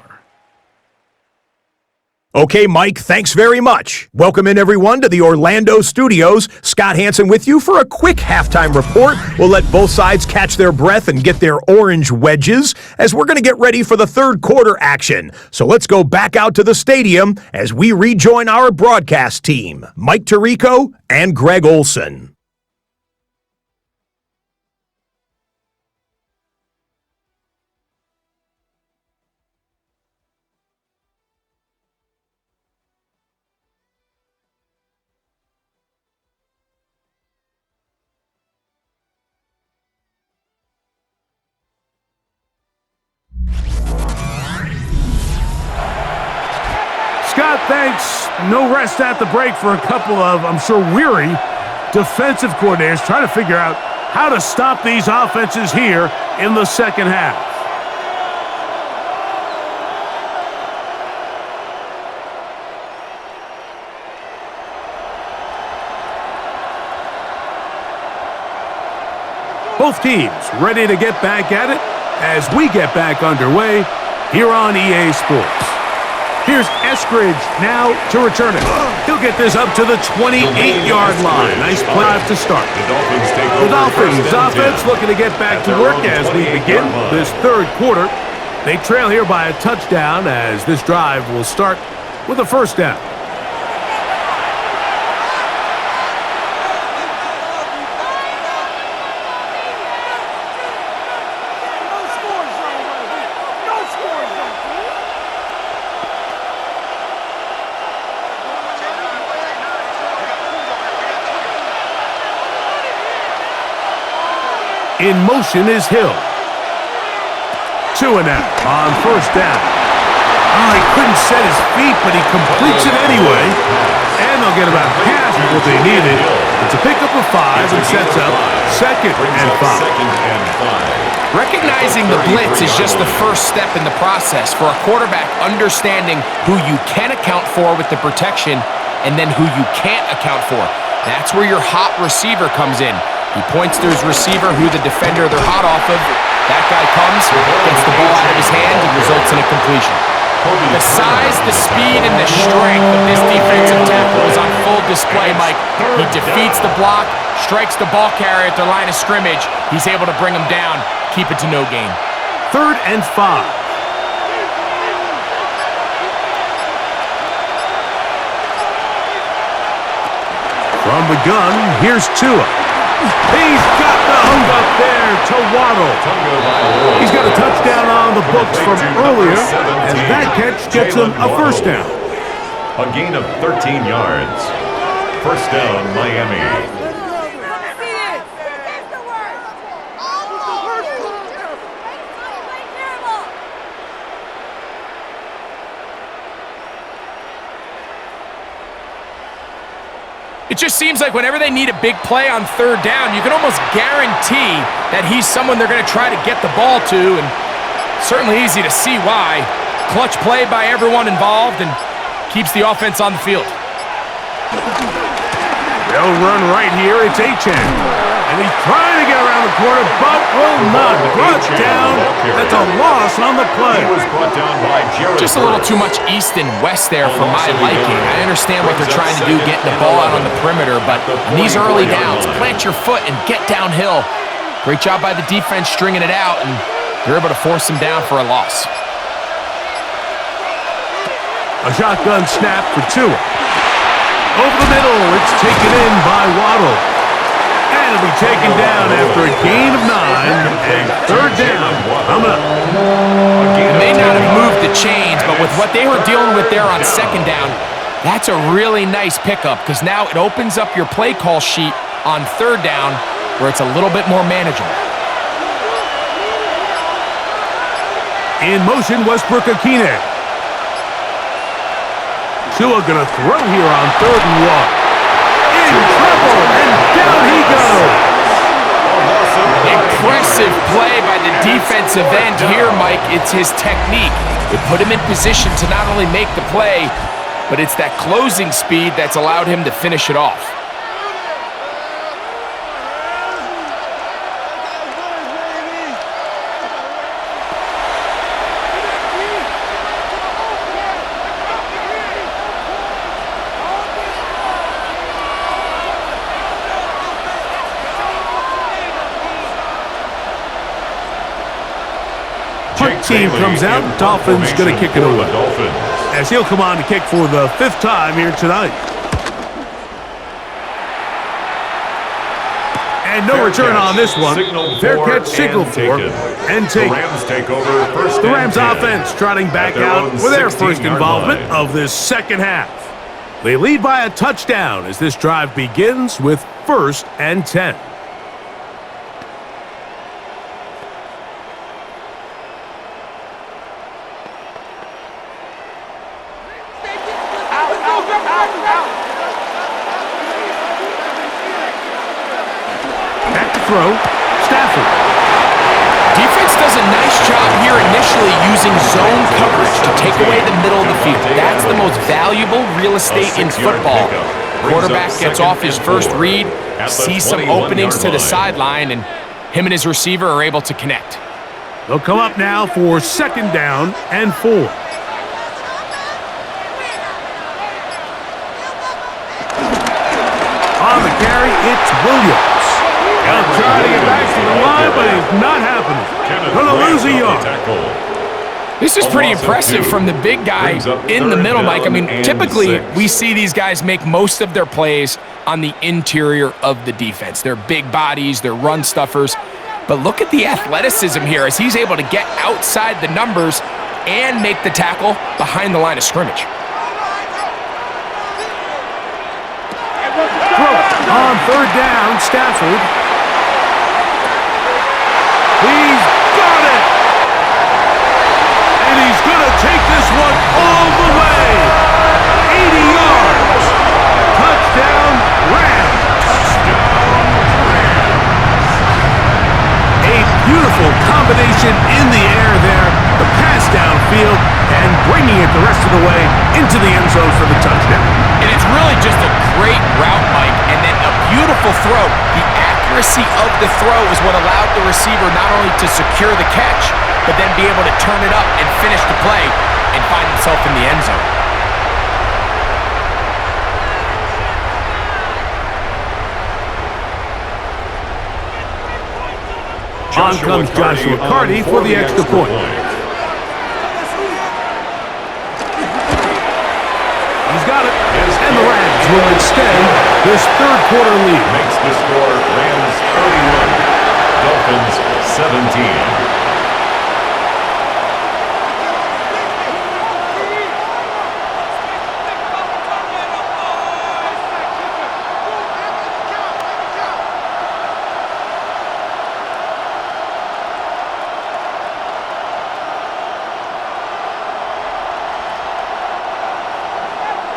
Okay, Mike, thanks very much. Welcome in, everyone, to the Orlando studios. Scott Hansen with you for a quick halftime report. We'll let both sides catch their breath and get their orange wedges as we're going to get ready for the third quarter action. So let's go back out to the stadium as we rejoin our broadcast team, Mike Tirico and Greg Olson. Scott, thanks. No rest at the break for a couple of, I'm sure, weary defensive coordinators trying to figure out how to stop these offenses here in the second half. Both teams ready to get back at it as we get back underway here on EA Sports. Here's Eskridge now to return it. He'll get this up to the 28-yard line. Nice drive to start. The Dolphins offense looking to get back to work as we begin this third quarter. They trail here by a touchdown as this drive will start with a first down. In motion is Hill. 2 and out on first down. Oh, he couldn't set his feet, but he completes it anyway. And they'll get about half of what they needed. It's a pickup of 5 and sets up second and 5. Recognizing the blitz is just the first step in the process for a quarterback understanding who you can account for with the protection and then who you can't account for. That's where your hot receiver comes in. He points to his receiver, who the defender they're hot off of. That guy comes, gets the ball out of his hand, and results in a completion. The size, the speed, and the strength of this defensive tackle is on full display, Mike. He defeats the block, strikes the ball carrier at the line of scrimmage. He's able to bring him down, keep it to no gain. 3rd and 5. From the gun, here's Tua. He's got the hung up there to Waddle. He's got a touchdown on the books from earlier, and that catch gets him a first down. A gain of 13 yards. First down, Miami. It just seems like whenever they need a big play on third down, you can almost guarantee that he's someone they're going to try to get the ball to, and certainly easy to see why. Clutch play by everyone involved and keeps the offense on the field. They'll run right here. It's Achane. And he's trying to get around the corner, but will not. Brought down. That's a loss on the play. He was brought down by Jared. Just a little too much east and west there for my liking. I understand what they're trying to do, getting the ball out on the perimeter, but on these early downs, plant your foot and get downhill. Great job by the defense stringing it out, and they're able to force him down for a loss. A shotgun snap for Tua. Over the middle, it's taken in by Waddle. And it'll be taken down after a gain of 9 and third down. Coming up. They may not have moved the chains, but with what they were dealing with there on second down, that's a really nice pickup because now it opens up your play call sheet on third down where it's a little bit more manageable. In motion, Westbrook-Akine. Tua gonna throw here on 3rd and 1. In trouble, and down he goes. Impressive play by the defensive end here, Mike. It's his technique. It put him in position to not only make the play, but it's that closing speed that's allowed him to finish it off. Team comes out, Dolphins going to kick it away. As he'll come on to kick for the 5th time here tonight. And no return on this one. Fair catch signal for and take. The Rams take over first. The Rams offense trotting back out for their first involvement of this second half. They lead by a touchdown as this drive begins with 1st and 10. Throw, Stafford. Defense does a nice job here initially using zone coverage to take away the middle of the field. That's the most valuable real estate in football. Quarterback gets off his first read, sees some openings to the sideline, and him and his receiver are able to connect. They'll come up now for 2nd down and 4. On the carry, it's Williams. He'll try to get back to the line, but it's not happening. Gonna lose a yard. This is pretty impressive from the big guy in the middle, Mike. I mean, typically we see these guys make most of their plays on the interior of the defense. They're big bodies, they're run stuffers. But look at the athleticism here as he's able to get outside the numbers and make the tackle behind the line of scrimmage. On 3rd down, Stafford. He's got it! And he's going to take this one all the way! 80 yards! Touchdown, Rams! A beautiful combination in the air there. The pass downfield and bringing it the rest of the way into the end zone for the touchdown. And it's really just a great route, Mike, and then a beautiful throw. The accuracy of the throw is what allowed the receiver not only to secure the catch, but then be able to turn it up and finish the play and find himself in the end zone. On comes Joshua Carty for the extra point. He's got it. And the Rams will extend this 3rd quarter lead. Makes the score Rams 31, Dolphins 17.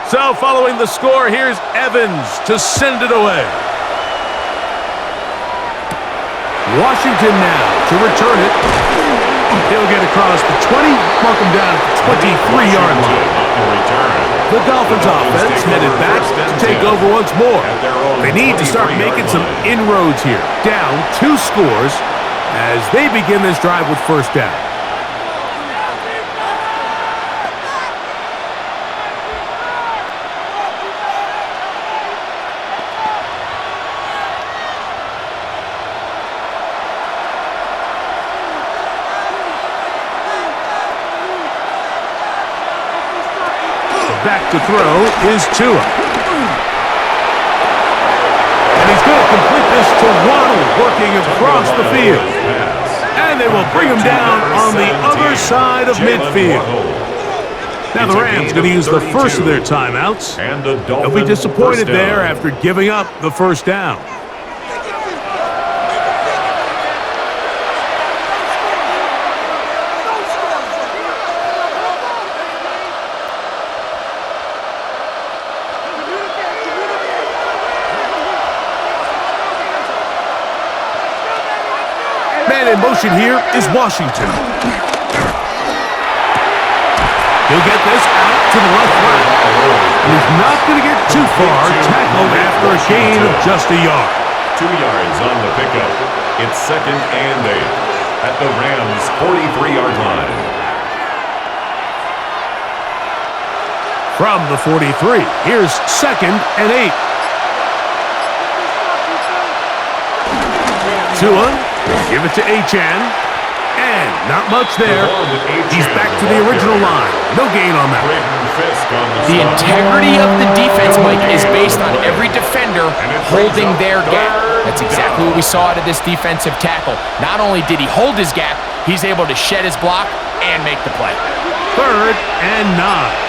So following the score, here's Evans to send it away. Washington now to return it. He'll get across the 20, mark him down at the 23-yard line. The Dolphins offense headed back to take over once more. They need to start making some inroads here. Down 2 scores as they begin this drive with first down. Back to throw is Tua. And he's going to complete this to Waddle, working across the field. And they will bring him down on the other side of midfield. Now the Rams going to use the first of their timeouts. They'll be disappointed there after giving up the first down. Man in motion here is Washington. He'll get this out to the left flank. He's not going to get too far, tackled after a gain of just a yard. 2 yards on the pickup. It's 2nd and 8 at the Rams' 43-yard line. From the 43, here's 2nd and 8. Tua, give it to Achane, and not much there. He's back to the original line. No gain on that. The integrity of the defense, Mike, is based on every defender holding their gap. That's exactly what we saw out of this defensive tackle. Not only did he hold his gap, he's able to shed his block and make the play. 3rd and 9.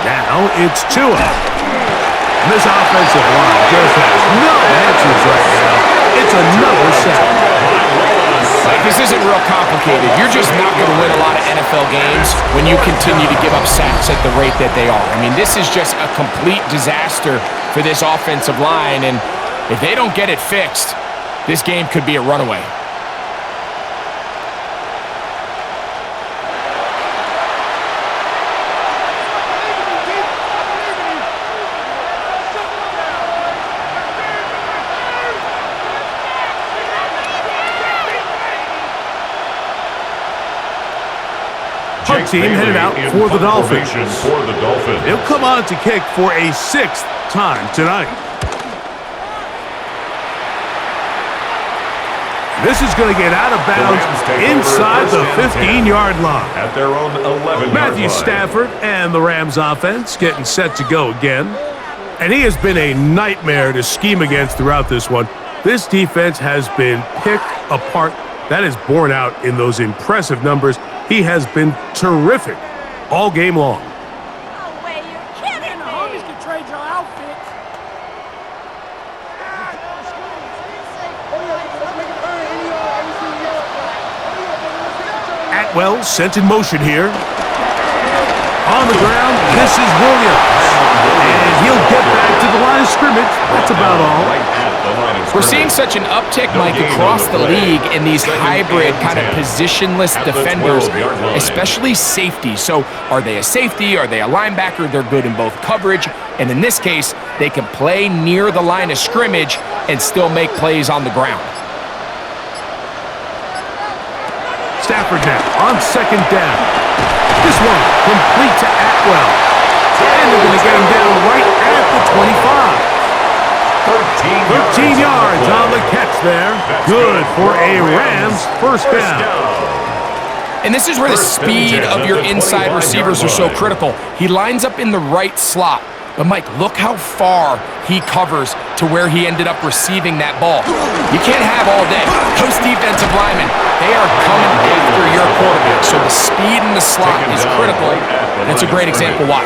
Now it's Tua. This offensive line just has no answers right now. It's another sack. Like, this isn't real complicated. You're just not going to win a lot of NFL games when you continue to give up sacks at the rate that they are. I mean, this is just a complete disaster for this offensive line, and if they don't get it fixed, this game could be a runaway. Punt team headed out for the Dolphins. He'll come on to kick for a 6th time tonight. This is going to get out of bounds inside the 15-yard line. At their own 11-yard Matthew line. Stafford and the Rams offense getting set to go again. And he has been a nightmare to scheme against throughout this one. This defense has been picked apart. That is borne out in those impressive numbers. He has been terrific all game long. No way, you're kidding me! The homies can trade your outfits. Atwell sent in motion here. On the ground, this is Williams. And he'll get back to the line of scrimmage. That's about all. We're seeing such an uptick, Mike, across the league in these hybrid kind of positionless defenders, especially safety. So are they a safety? Are they a linebacker? They're good in both coverage. And in this case, they can play near the line of scrimmage and still make plays on the ground. Stafford now on 2nd down. This one complete to Atwell. And they're going to get him down right at the 25. 13 yards on the catch there. Good for a Rams first down. And this is where the speed of your inside receivers are so critical. He lines up in the right slot. But, Mike, look how far he covers to where he ended up receiving that ball. You can't have all day. Those defensive linemen, they are coming after your quarterback. So the speed in the slot is critical. That's a great example why.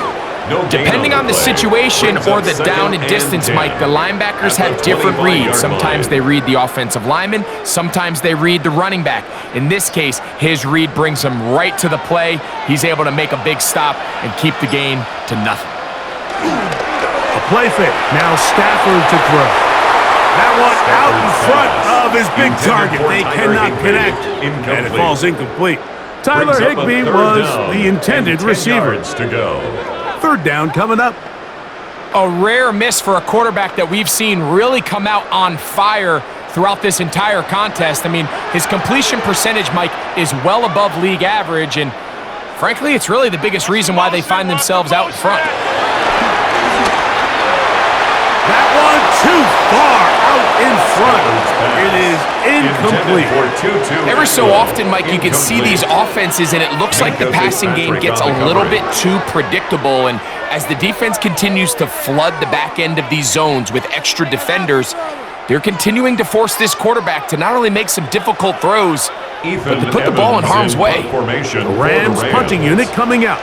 Depending on the situation or the down and distance, Mike, the linebackers have different reads. Sometimes they read the offensive lineman. Sometimes they read the running back. In this case, his read brings him right to the play. He's able to make a big stop and keep the game to nothing. A play fake. Now Stafford to throw. That one out in front of his big target. They cannot connect, and it falls incomplete. Tyler Higbee was the intended receiver. To go. Third down coming up. A rare miss for a quarterback that we've seen really come out on fire throughout this entire contest. I mean, his completion percentage, Mike, is well above league average, and frankly, it's really the biggest reason why they find themselves out in front. That one too far out in front. It is incomplete. Every so often, Mike, you can see these offenses, and it looks like the passing game gets a little bit too predictable, and as the defense continues to flood the back end of these zones with extra defenders, they're continuing to force this quarterback to not only make some difficult throws, but to put the ball in harm's way. The Rams punting unit coming out.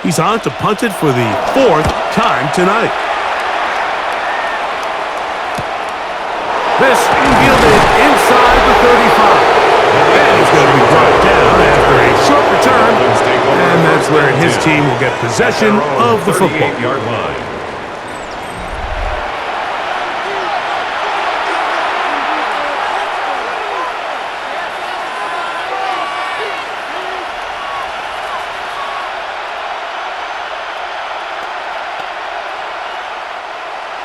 He's on to punt it for the fourth time tonight. This fielded inside the 35. And he's going to be brought down after a short return. And that's where his team will get possession of the football.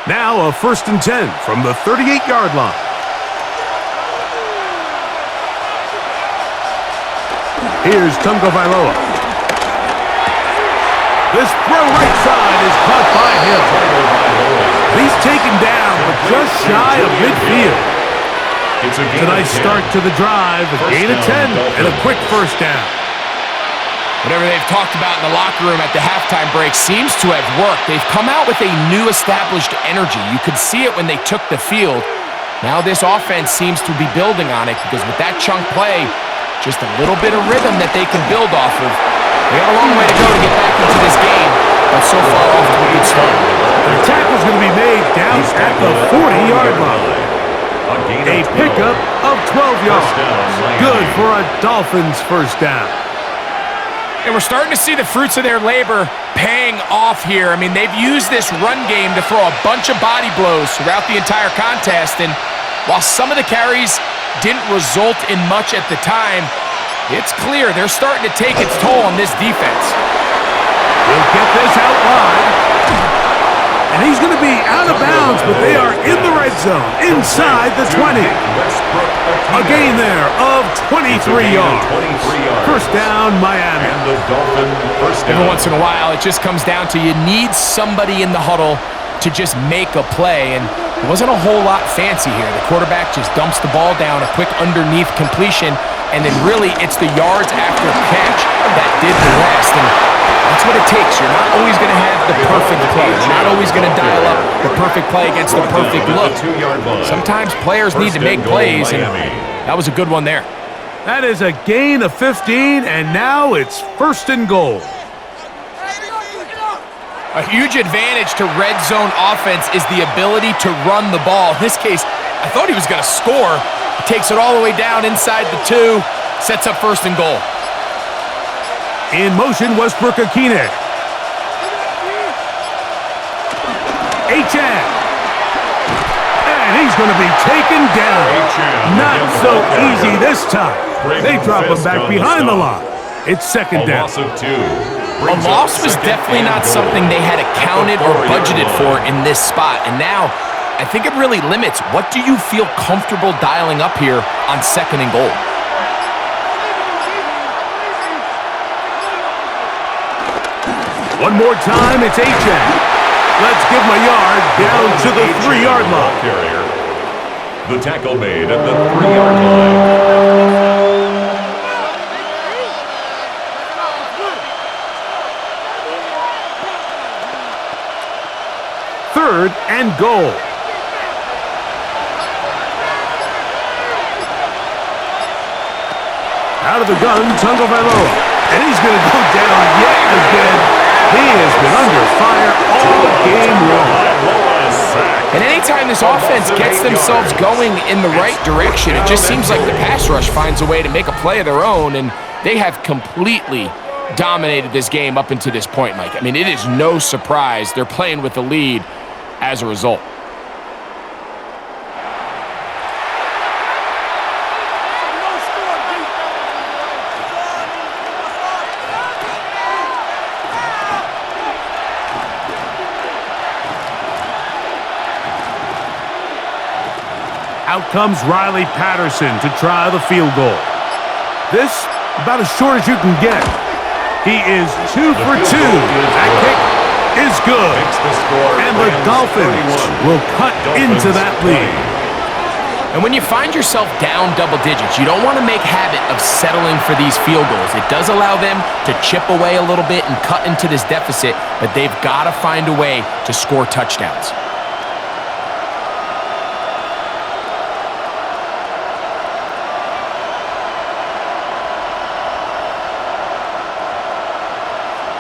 Now a 1st and 10 from the 38-yard line. Here's Tagovailoa. This throw right side is caught by him. He's taken down, but just shy of midfield. It's a nice start to the drive, a gain of 10, and a quick first down. Whatever they've talked about in the locker room at the halftime break seems to have worked. They've come out with a new established energy. You could see it when they took the field. Now this offense seems to be building on it because with that chunk play, just a little bit of rhythm that they can build off of. They got a long way to go to get back into this game, but so far off to a good start. The tackle's going to be made down at the 40-yard line. A pickup of 12 yards. Good for a Dolphins first down. And we're starting to see the fruits of their labor paying off here. I mean, they've used this run game to throw a bunch of body blows throughout the entire contest, and while some of the carries didn't result in much at the time, it's clear they're starting to take its toll on this defense. He'll get this out wide. And he's going to be out of bounds, but they are in the red zone, inside the 20. A gain there of 23 yards. First down, Miami. Every once in a while, it just comes down to you need somebody in the huddle to just make a play, and it wasn't a whole lot fancy here. The quarterback just dumps the ball down, a quick underneath completion, and then really it's the yards after catch that did the rest. And that's what it takes. You're not always going to have the perfect play. You're not always going to dial up the perfect play against the perfect look. Sometimes players need to make plays, and that was a good one there. That is a gain of 15, and now it's 1st and goal. A huge advantage to red zone offense is the ability to run the ball. In this case, I thought he was going to score. He takes it all the way down inside the 2, sets up 1st and goal. In motion, Westbrook-Akine. H.N. And he's going to be taken down. Not so easy this time. They drop him back behind the line. It's 2nd down. A loss was definitely not something they had accounted or budgeted for in this spot. And now, I think it really limits what do you feel comfortable dialing up here on 2nd and goal. One more time, it's H.N. Let's give him a yard down to the 3-yard line. The tackle made at the 3-yard line. 3rd and goal. Out of the gun, Tagovailoa. And he's going to go down yet again. He has been under fire all game long. And anytime this offense gets themselves going in the right direction, it just seems like the pass rush finds a way to make a play of their own, and they have completely dominated this game up until this point, Mike. I mean, it is no surprise they're playing with the lead as a result. Out comes Riley Patterson to try the field goal. This, about as short as you can get. He is 2 for 2. That kick is good. And the Dolphins will cut into that lead. And when you find yourself down double digits, you don't want to make habit of settling for these field goals. It does allow them to chip away a little bit and cut into this deficit, but they've got to find a way to score touchdowns.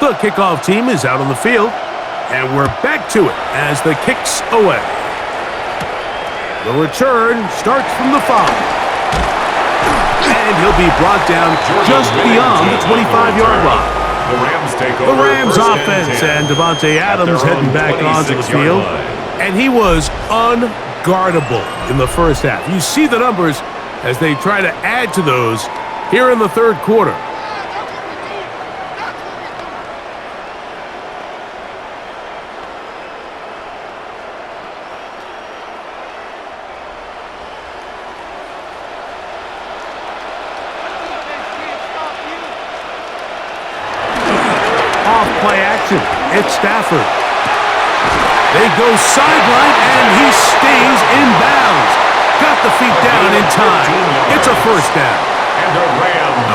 The kickoff team is out on the field, and we're back to it as the kick's away. The return starts from the 5. And he'll be brought down just beyond the 25-yard line. The Rams offense and Devontae Adams heading back onto the field. And he was unguardable in the first half. You see the numbers as they try to add to those here in the third quarter. Play action. It's Stafford. They go sideline, and he stays in bounds. Got the feet down in time. It's a first down.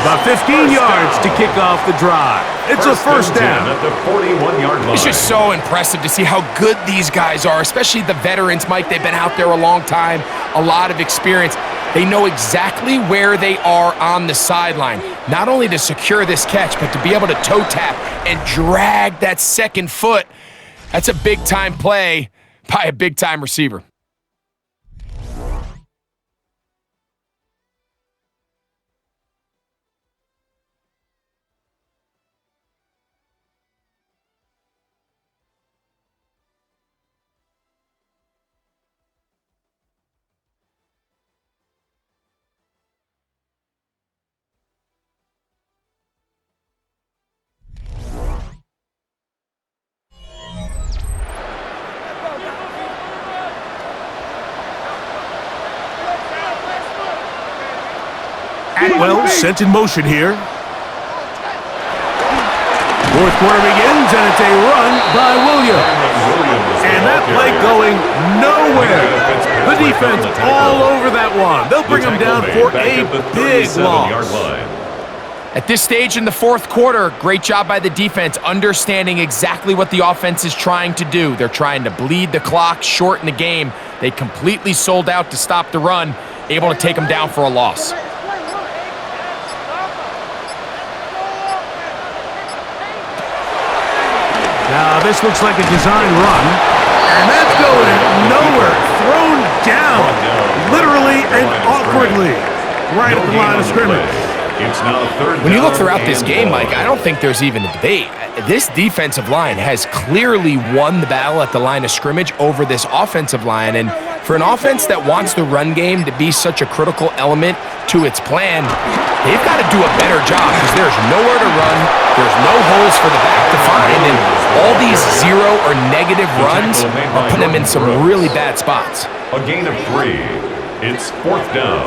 About 15 yards to kick off the drive. It's a first down. At the 41-yard line. It's just so impressive to see how good these guys are, especially the veterans, Mike. They've been out there a long time, a lot of experience. They know exactly where they are on the sideline, not only to secure this catch, but to be able to toe tap and drag that second foot. That's a big-time play by a big-time receiver. Atwell sent in motion here. Fourth quarter begins, and it's a run by Williams. And that play going nowhere. The defense all over that one. They'll bring him down for a big loss. At this stage in the fourth quarter, great job by the defense, understanding exactly what the offense is trying to do. They're trying to bleed the clock, shorten the game. They completely sold out to stop the run, able to take them down for a loss. Now, this looks like a design run, and that's going nowhere. Thrown down, literally and awkwardly, right at the line of scrimmage. It's now third. When you look throughout this game, Mike, I don't think there's even a debate. This defensive line has clearly won the battle at the line of scrimmage over this offensive line, and for an offense that wants the run game to be such a critical element to its plan, they've got to do a better job because there's nowhere to run, there's no holes for the back to find, and all these zero or negative runs are putting them in some really bad spots. A gain of 3. It's fourth down.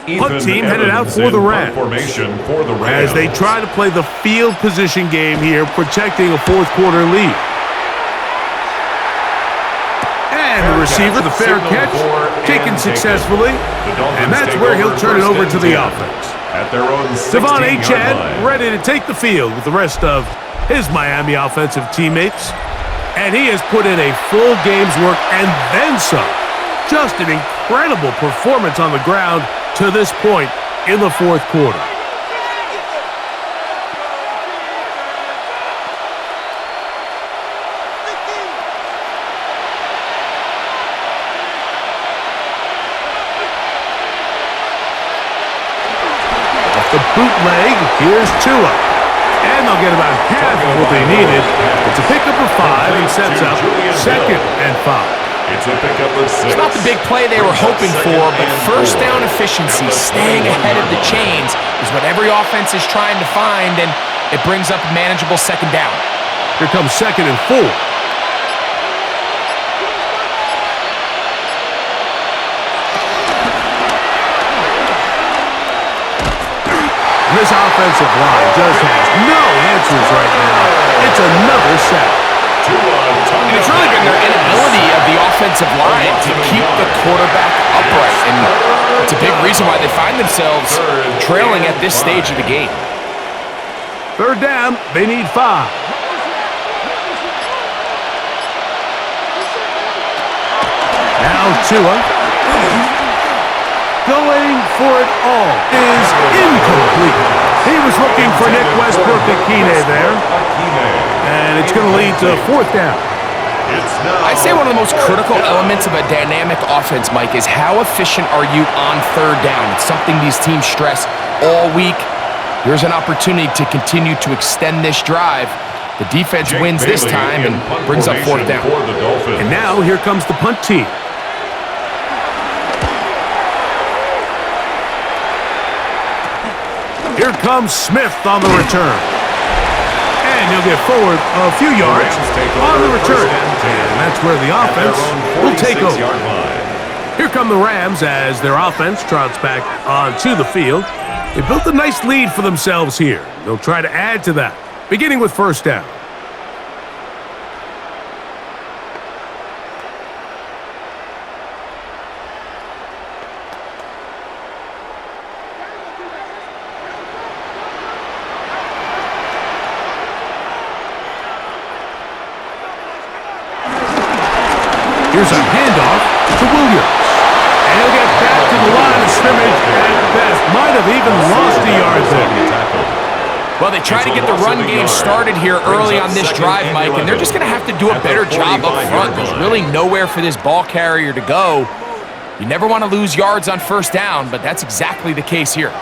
Punt team headed out for the Rams as they try to play the field position game here, protecting a fourth quarter lead. And the receiver, the fair catch, taken successfully, and that's where he'll turn it over to the offense. Devon Achane ready to take the field with the rest of his Miami offensive teammates, and he has put in a full game's work and then some. Just an incredible performance on the ground to this point in the fourth quarter. Off the bootleg, here's Tua. And they'll get about half of what they needed. It's a pickup of 5 and sets up 2nd and 5. It's a pickup of 6. It's not the big play they were hoping for, but first down efficiency, staying ahead of the chains, is what every offense is trying to find, and it brings up a manageable second down. Here comes 2nd and 4. This offensive line just has no answers right now. It's another sack. And it's really been their inability of the offensive line to keep the quarterback upright. And it's a big reason why they find themselves trailing at this stage of the game. 3rd down, they need 5. Now Tua. Going for it all is incomplete. He was looking for Nick Westbrook-Akine there. And it's going to lead to 4th down. I'd say one of the most critical elements of a dynamic offense, Mike, is how efficient are you on 3rd down. It's something these teams stress all week. Here's an opportunity to continue to extend this drive. The defense wins this time and brings up 4th down. And now here comes the punt team. Here comes Smith on the return. And he'll get forward a few yards on the return. And that's where the offense will take over. Here come the Rams as their offense trots back onto the field. They built a nice lead for themselves here. They'll try to add to that, beginning with 1st down. Here's a handoff to Williams. And he'll get back to the line of scrimmage at best. Might have even lost a yard there. Well, they try to get the run game started here early on this drive, Mike, and they're just going to have to do a better job up front. There's really nowhere for this ball carrier to go. You never want to lose yards on 1st down, but that's exactly the case here.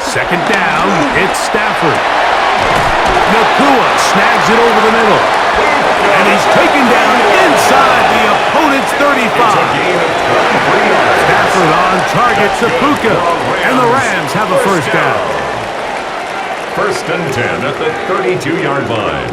Second down, it's Stafford. Nakua snags it over the middle. And he's taken down inside the opponent's 35. Stafford on target to Puka. And the Rams have a 1st down. 1st and 10 at the 32-yard line.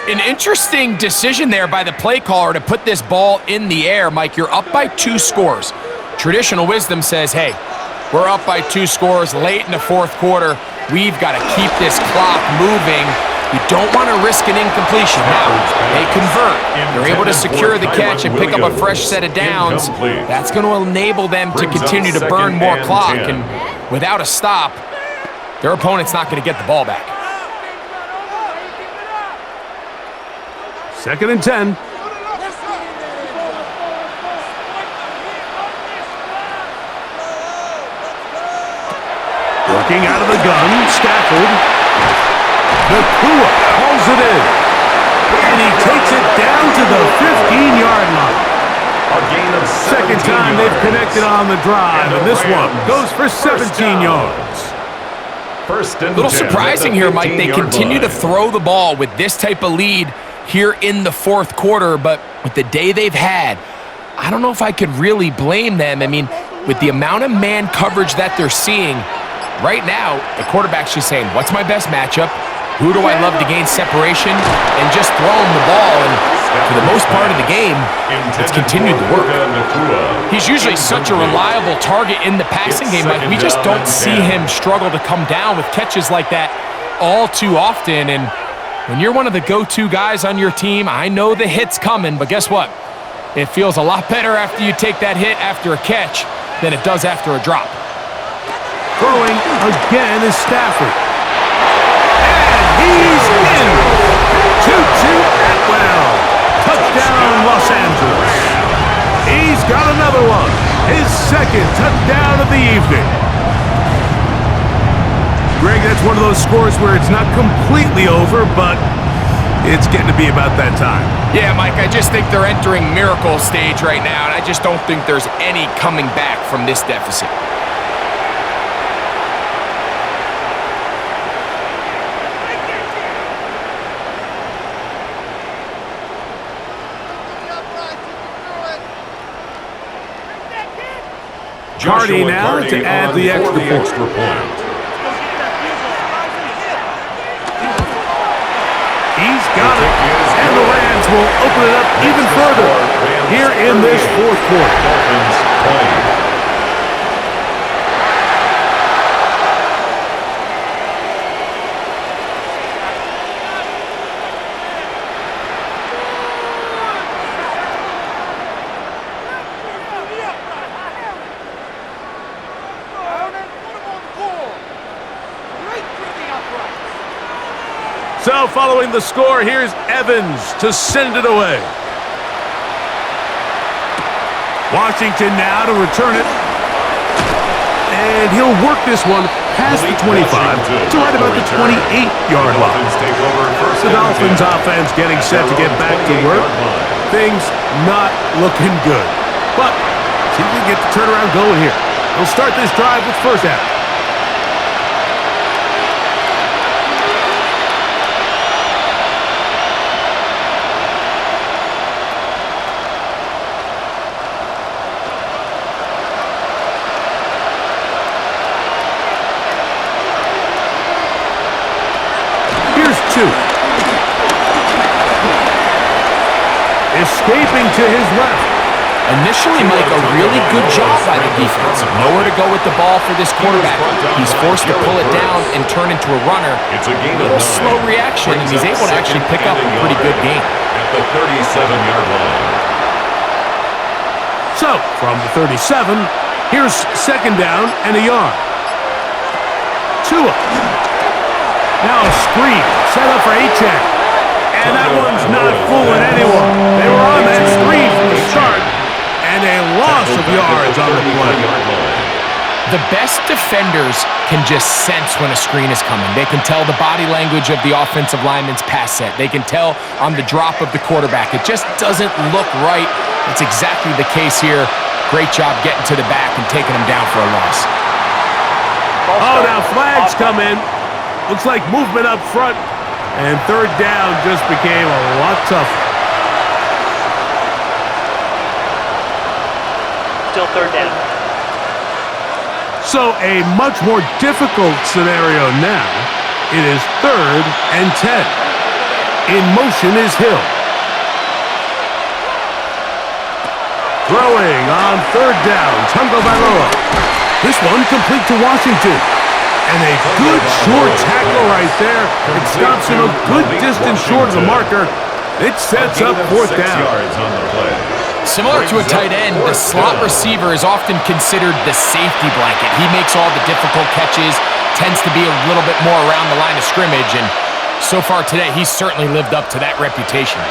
An interesting decision there by the play caller to put this ball in the air. Mike, you're up by 2 scores. Traditional wisdom says, hey, we're up by 2 scores late in the 4th quarter. We've got to keep this clock moving. You don't want to risk an incompletion. Now, they convert. They're able to secure the catch and pick up a fresh set of downs. That's going to enable them to continue to burn more clock. And without a stop, their opponent's not going to get the ball back. 2nd and 10. Working out of the gun, Stafford. Nakua pulls it in. And he takes it down to the 15-yard line. A gain of 2nd time they've connected on the drive, and this one goes for 17 yards. A little surprising here, Mike. They continue to throw the ball with this type of lead here in the 4th quarter, but with the day they've had, I don't know if I could really blame them. I mean, with the amount of man coverage that they're seeing, right now, the quarterback's just saying, what's my best matchup? Who do I love to gain separation? And just throw him the ball. And for the most part of the game, it's continued to work. He's usually such a reliable target in the passing game. Like, we just don't see him struggle to come down with catches like that all too often. And when you're one of the go-to guys on your team, I know the hit's coming, but guess what? It feels a lot better after you take that hit after a catch than it does after a drop. Throwing again is Stafford. And he's in. 2-2 Atwell. Touchdown, Los Angeles. He's got another one. His 2nd touchdown of the evening. Greg, that's one of those scores where it's not completely over, but it's getting to be about that time. Yeah, Mike, I just think they're entering miracle stage right now, and I just don't think there's any coming back from this deficit. Cardi now to add the extra point. He's got it, and the Rams will open it up even further here in this fourth quarter. Dolphins 20. So following the score, here's Evans to send it away. Washington now to return it. And he'll work this one past the 25 to right about the 28-yard line. The Dolphins offense getting set to get back to work. Things not looking good. But see if we can get the turnaround going here. They'll start this drive with first down. Escaping to his left. Initially, Mike, a really good job by the defense. Nowhere to go with the ball for this quarterback. He's forced to pull it down and turn into a runner. It's a little slow reaction, and he's able to actually pick up a pretty good game. At the 37-yard line. So, from the 37, here's second down and a yard. Tua. Now a screen set up for A-check. And that one's not fooling anyone. They were on that screen from the start, and a loss of yards on the play. The best defenders can just sense when a screen is coming. They can tell the body language of the offensive lineman's pass set. They can tell on the drop of the quarterback. It just doesn't look right. It's exactly the case here. Great job getting to the back and taking them down for a loss. Oh, now flags come in. Looks like movement up front. And third down just became a lot tougher. Still third down. So a much more difficult scenario now. It is 3rd and 10. In motion is Hill. Throwing on third down, Tagovailoa. This one complete to Washington. And a good short tackle right there. It stops him a good distance short of the marker. It sets up fourth down. Similar to a tight end, the slot receiver is often considered the safety blanket. He makes all the difficult catches, tends to be a little bit more around the line of scrimmage, and so far today, he's certainly lived up to that reputation.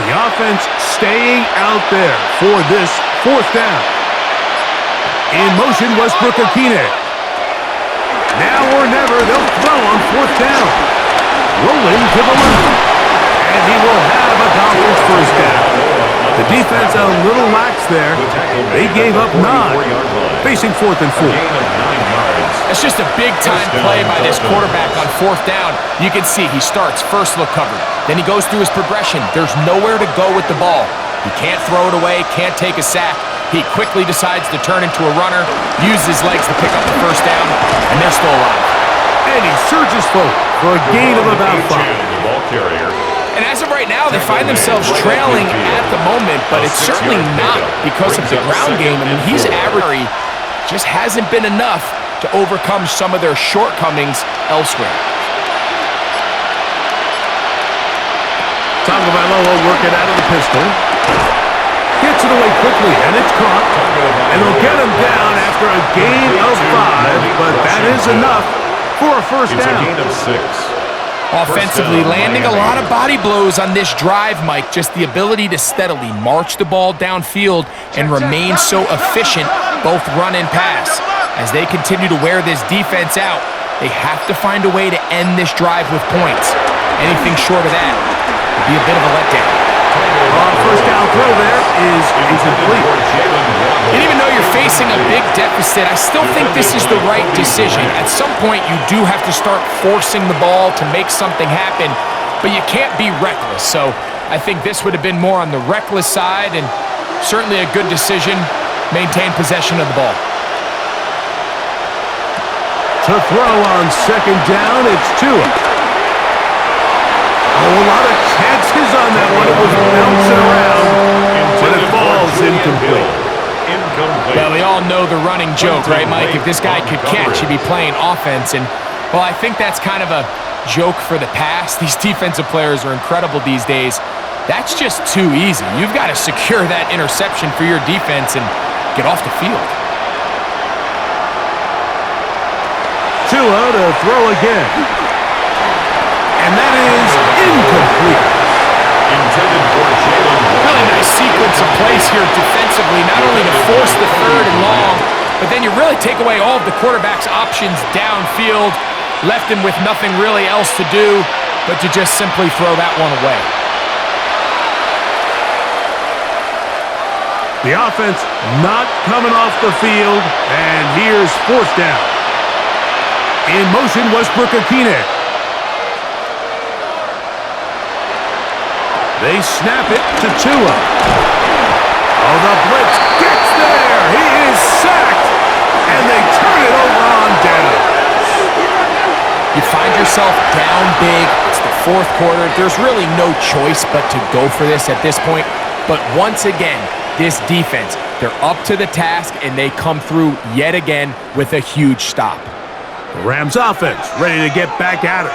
The offense staying out there for this fourth down. In motion, Westbrook-Akine. Now or never, they'll throw on fourth down. Rolling to the left. And he will have a Dolphins first down. The defense a little lax there. They gave up 9. Facing 4th and 4. That's just a big-time play by this quarterback on fourth down. You can see he starts first look covered. Then he goes through his progression. There's nowhere to go with the ball. He can't throw it away, can't take a sack. He quickly decides to turn into a runner, use his legs to pick up the first down, and they're still alive. And he surges forward for a gain of about 5. The ball carrier. And as of right now, they find themselves trailing at the moment, but it's certainly not because of the ground game. I mean, he's average. Just hasn't been enough to overcome some of their shortcomings elsewhere. Tagovailoa working out of the pistol. Gets it away quickly, and it's caught. And they'll get him down after a gain of 5, but that is enough for a first down. It's a gain of 6. Offensively, landing a lot of body blows on this drive, Mike. Just the ability to steadily march the ball downfield and remain so efficient, both run and pass. As they continue to wear this defense out, they have to find a way to end this drive with points. Anything short of that would be a bit of a letdown. First down throw there is incomplete. And even though you're facing a big deficit, I still think this is the right decision. At some point, you do have to start forcing the ball to make something happen, but you can't be reckless. So I think this would have been more on the reckless side, and certainly a good decision. Maintain possession of the ball. To throw on second down, it's Tua. Oh, a lot of chances on that one. It was bouncing around, but it falls incomplete. Well, we all know the running joke, right, Mike? If this guy could catch, he'd be playing offense. And, well, I think that's kind of a joke for the past. These defensive players are incredible these days. That's just too easy. You've got to secure that interception for your defense and get off the field. Tua to throw again. And that is incomplete. Intended for Jalen. Really nice sequence of plays here defensively, not only to force the third and long, but then you really take away all of the quarterback's options downfield, left him with nothing really else to do but to just simply throw that one away. The offense not coming off the field, and here's fourth down. In motion, Westbrook-Akine. They snap it to Tua. Oh, the blitz gets there. He is sacked, and they turn it over on down. You find yourself down big. It's the fourth quarter. There's really no choice but to go for this at this point. But once again, this defense, they're up to the task, and they come through yet again with a huge stop. The Rams offense ready to get back at it.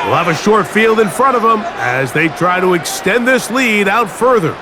They'll have a short field in front of them as they try to extend this lead out further.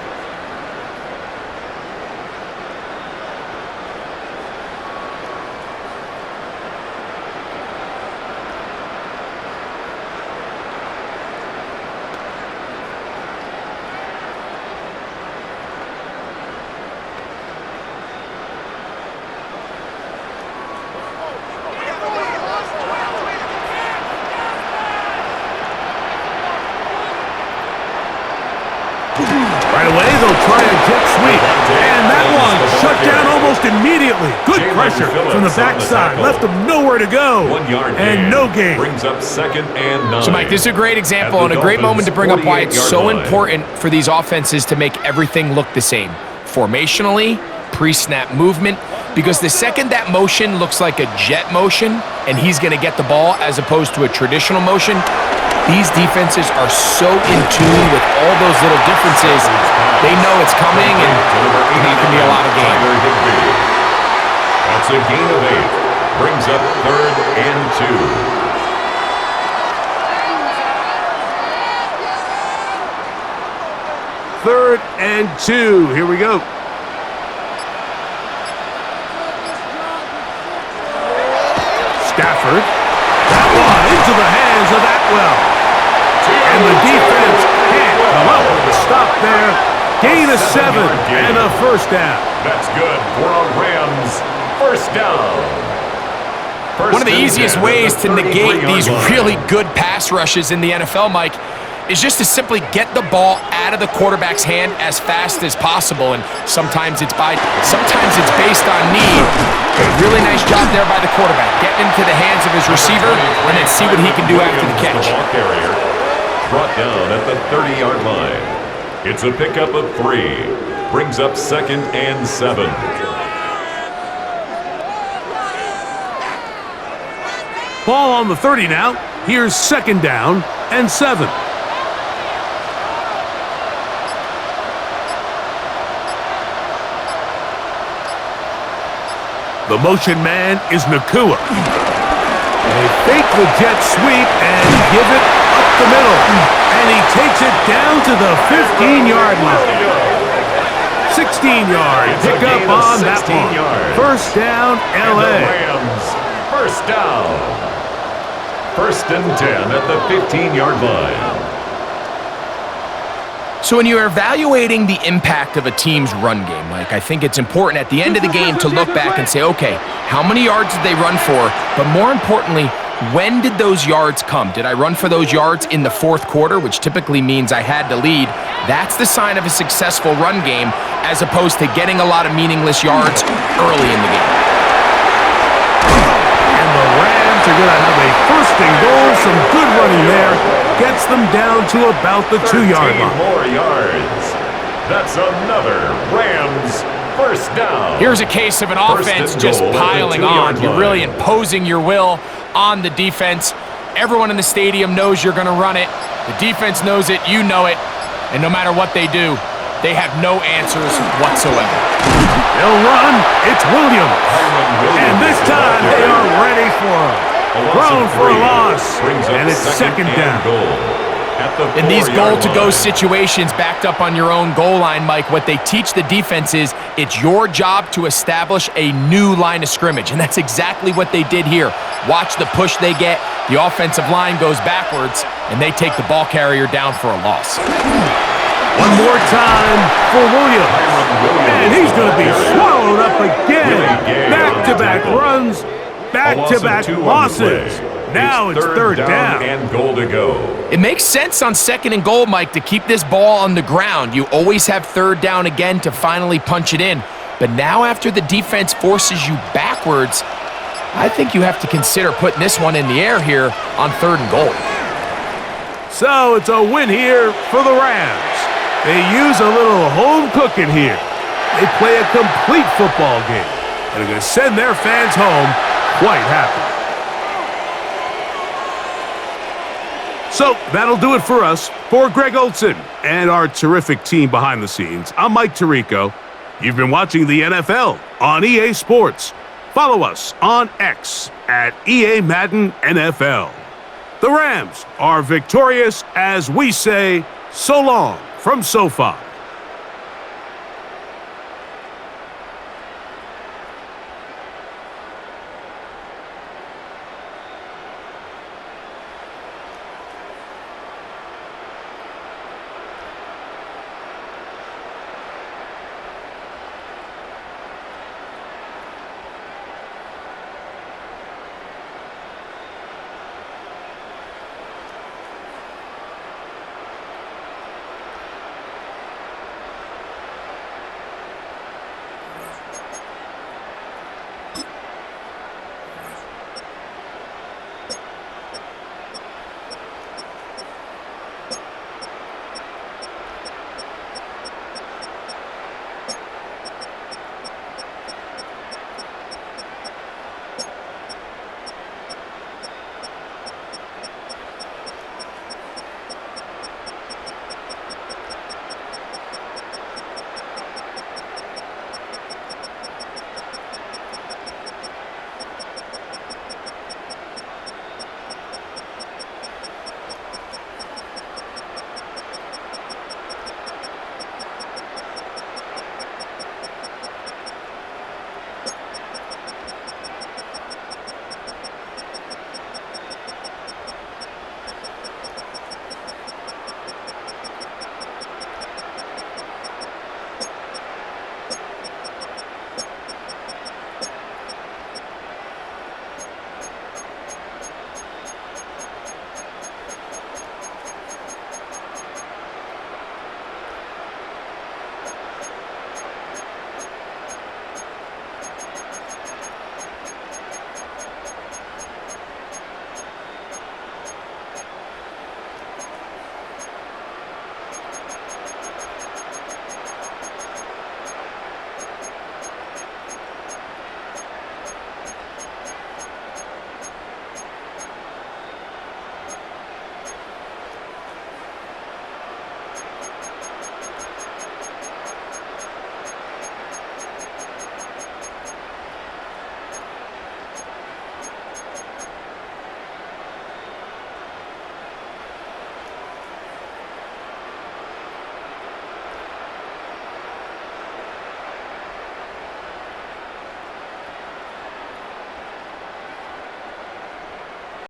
Right away, they'll try a jet sweep. And that one shut down almost immediately. Good pressure from the backside. Left them nowhere to go. 1 yard and no gain. Brings up second and 9. So, Mike, this is a great example and a great moment to bring up why it's so important for these offenses to make everything look the same. Formationally, pre-snap movement, because the second that motion looks like a jet motion and he's going to get the ball as opposed to a traditional motion, these defenses are so in tune with all those little differences. They know it's coming, and it can be a lot of gain. That's a gain of 8. Brings up third and 2. Third and 2. Here we go. Stafford. That one into the hands of Atwell. And the defense can't come up with a stop there. Gain of 7 and a first down. That's good for a Rams first down. One of the easiest ways to negate these really good pass rushes in the NFL, Mike, is just to simply get the ball out of the quarterback's hand as fast as possible. And sometimes it's based on need. A really nice job there by the quarterback, getting into the hands of his receiver and then see what he can do after the catch. Brought down at the 30-yard line. It's a pickup of 3. Brings up second and 7. Ball on the 30 now. Here's second down and 7. The motion man is Nakua. They fake the jet sweep and give it up the middle. And he takes it down to the 15-yard line. 16-yard pickup on that one. First down, L.A. Rams first down. First and 10 at the 15-yard line. So when you're evaluating the impact of a team's run game, Mike, I think it's important at the end of the game to look back and say, okay, how many yards did they run for? But more importantly, when did those yards come? Did I run for those yards in the fourth quarter, which typically means I had to lead? That's the sign of a successful run game, as opposed to getting a lot of meaningless yards early in the game. And the Rams are going to have a first and goal. Some good running there. Gets them down to about the 2-yard line. More yards. That's another Rams first down. Here's a case of an offense just piling on. You're really imposing your will on the defense. Everyone in the stadium knows you're going to run it. The defense knows it, you know it, and no matter what they do, they have no answers whatsoever. They'll run. It's Williams. And this time they are ready for him. Thrown for a loss. And it's second down. In these goal-to-go situations backed up on your own goal line, Mike, what they teach the defense is it's your job to establish a new line of scrimmage, and that's exactly what they did here. Watch the push they get. The offensive line goes backwards, and they take the ball carrier down for a loss. One more time for Williams. And he's going to be swallowed up again. Back-to-back runs, back-to-back losses. Now it's third down and goal to go. It makes sense on second and goal, Mike, to keep this ball on the ground. You always have third down again to finally punch it in. But now after the defense forces you backwards, I think you have to consider putting this one in the air here on third and goal. So it's a win here for the Rams. They use a little home cooking here. They play a complete football game. And they're going to send their fans home quite happy. So that'll do it for us. For Greg Olson and our terrific team behind the scenes, I'm Mike Tirico. You've been watching the NFL on EA Sports. Follow us on X at EA Madden NFL. The Rams are victorious as we say so long from SoFi.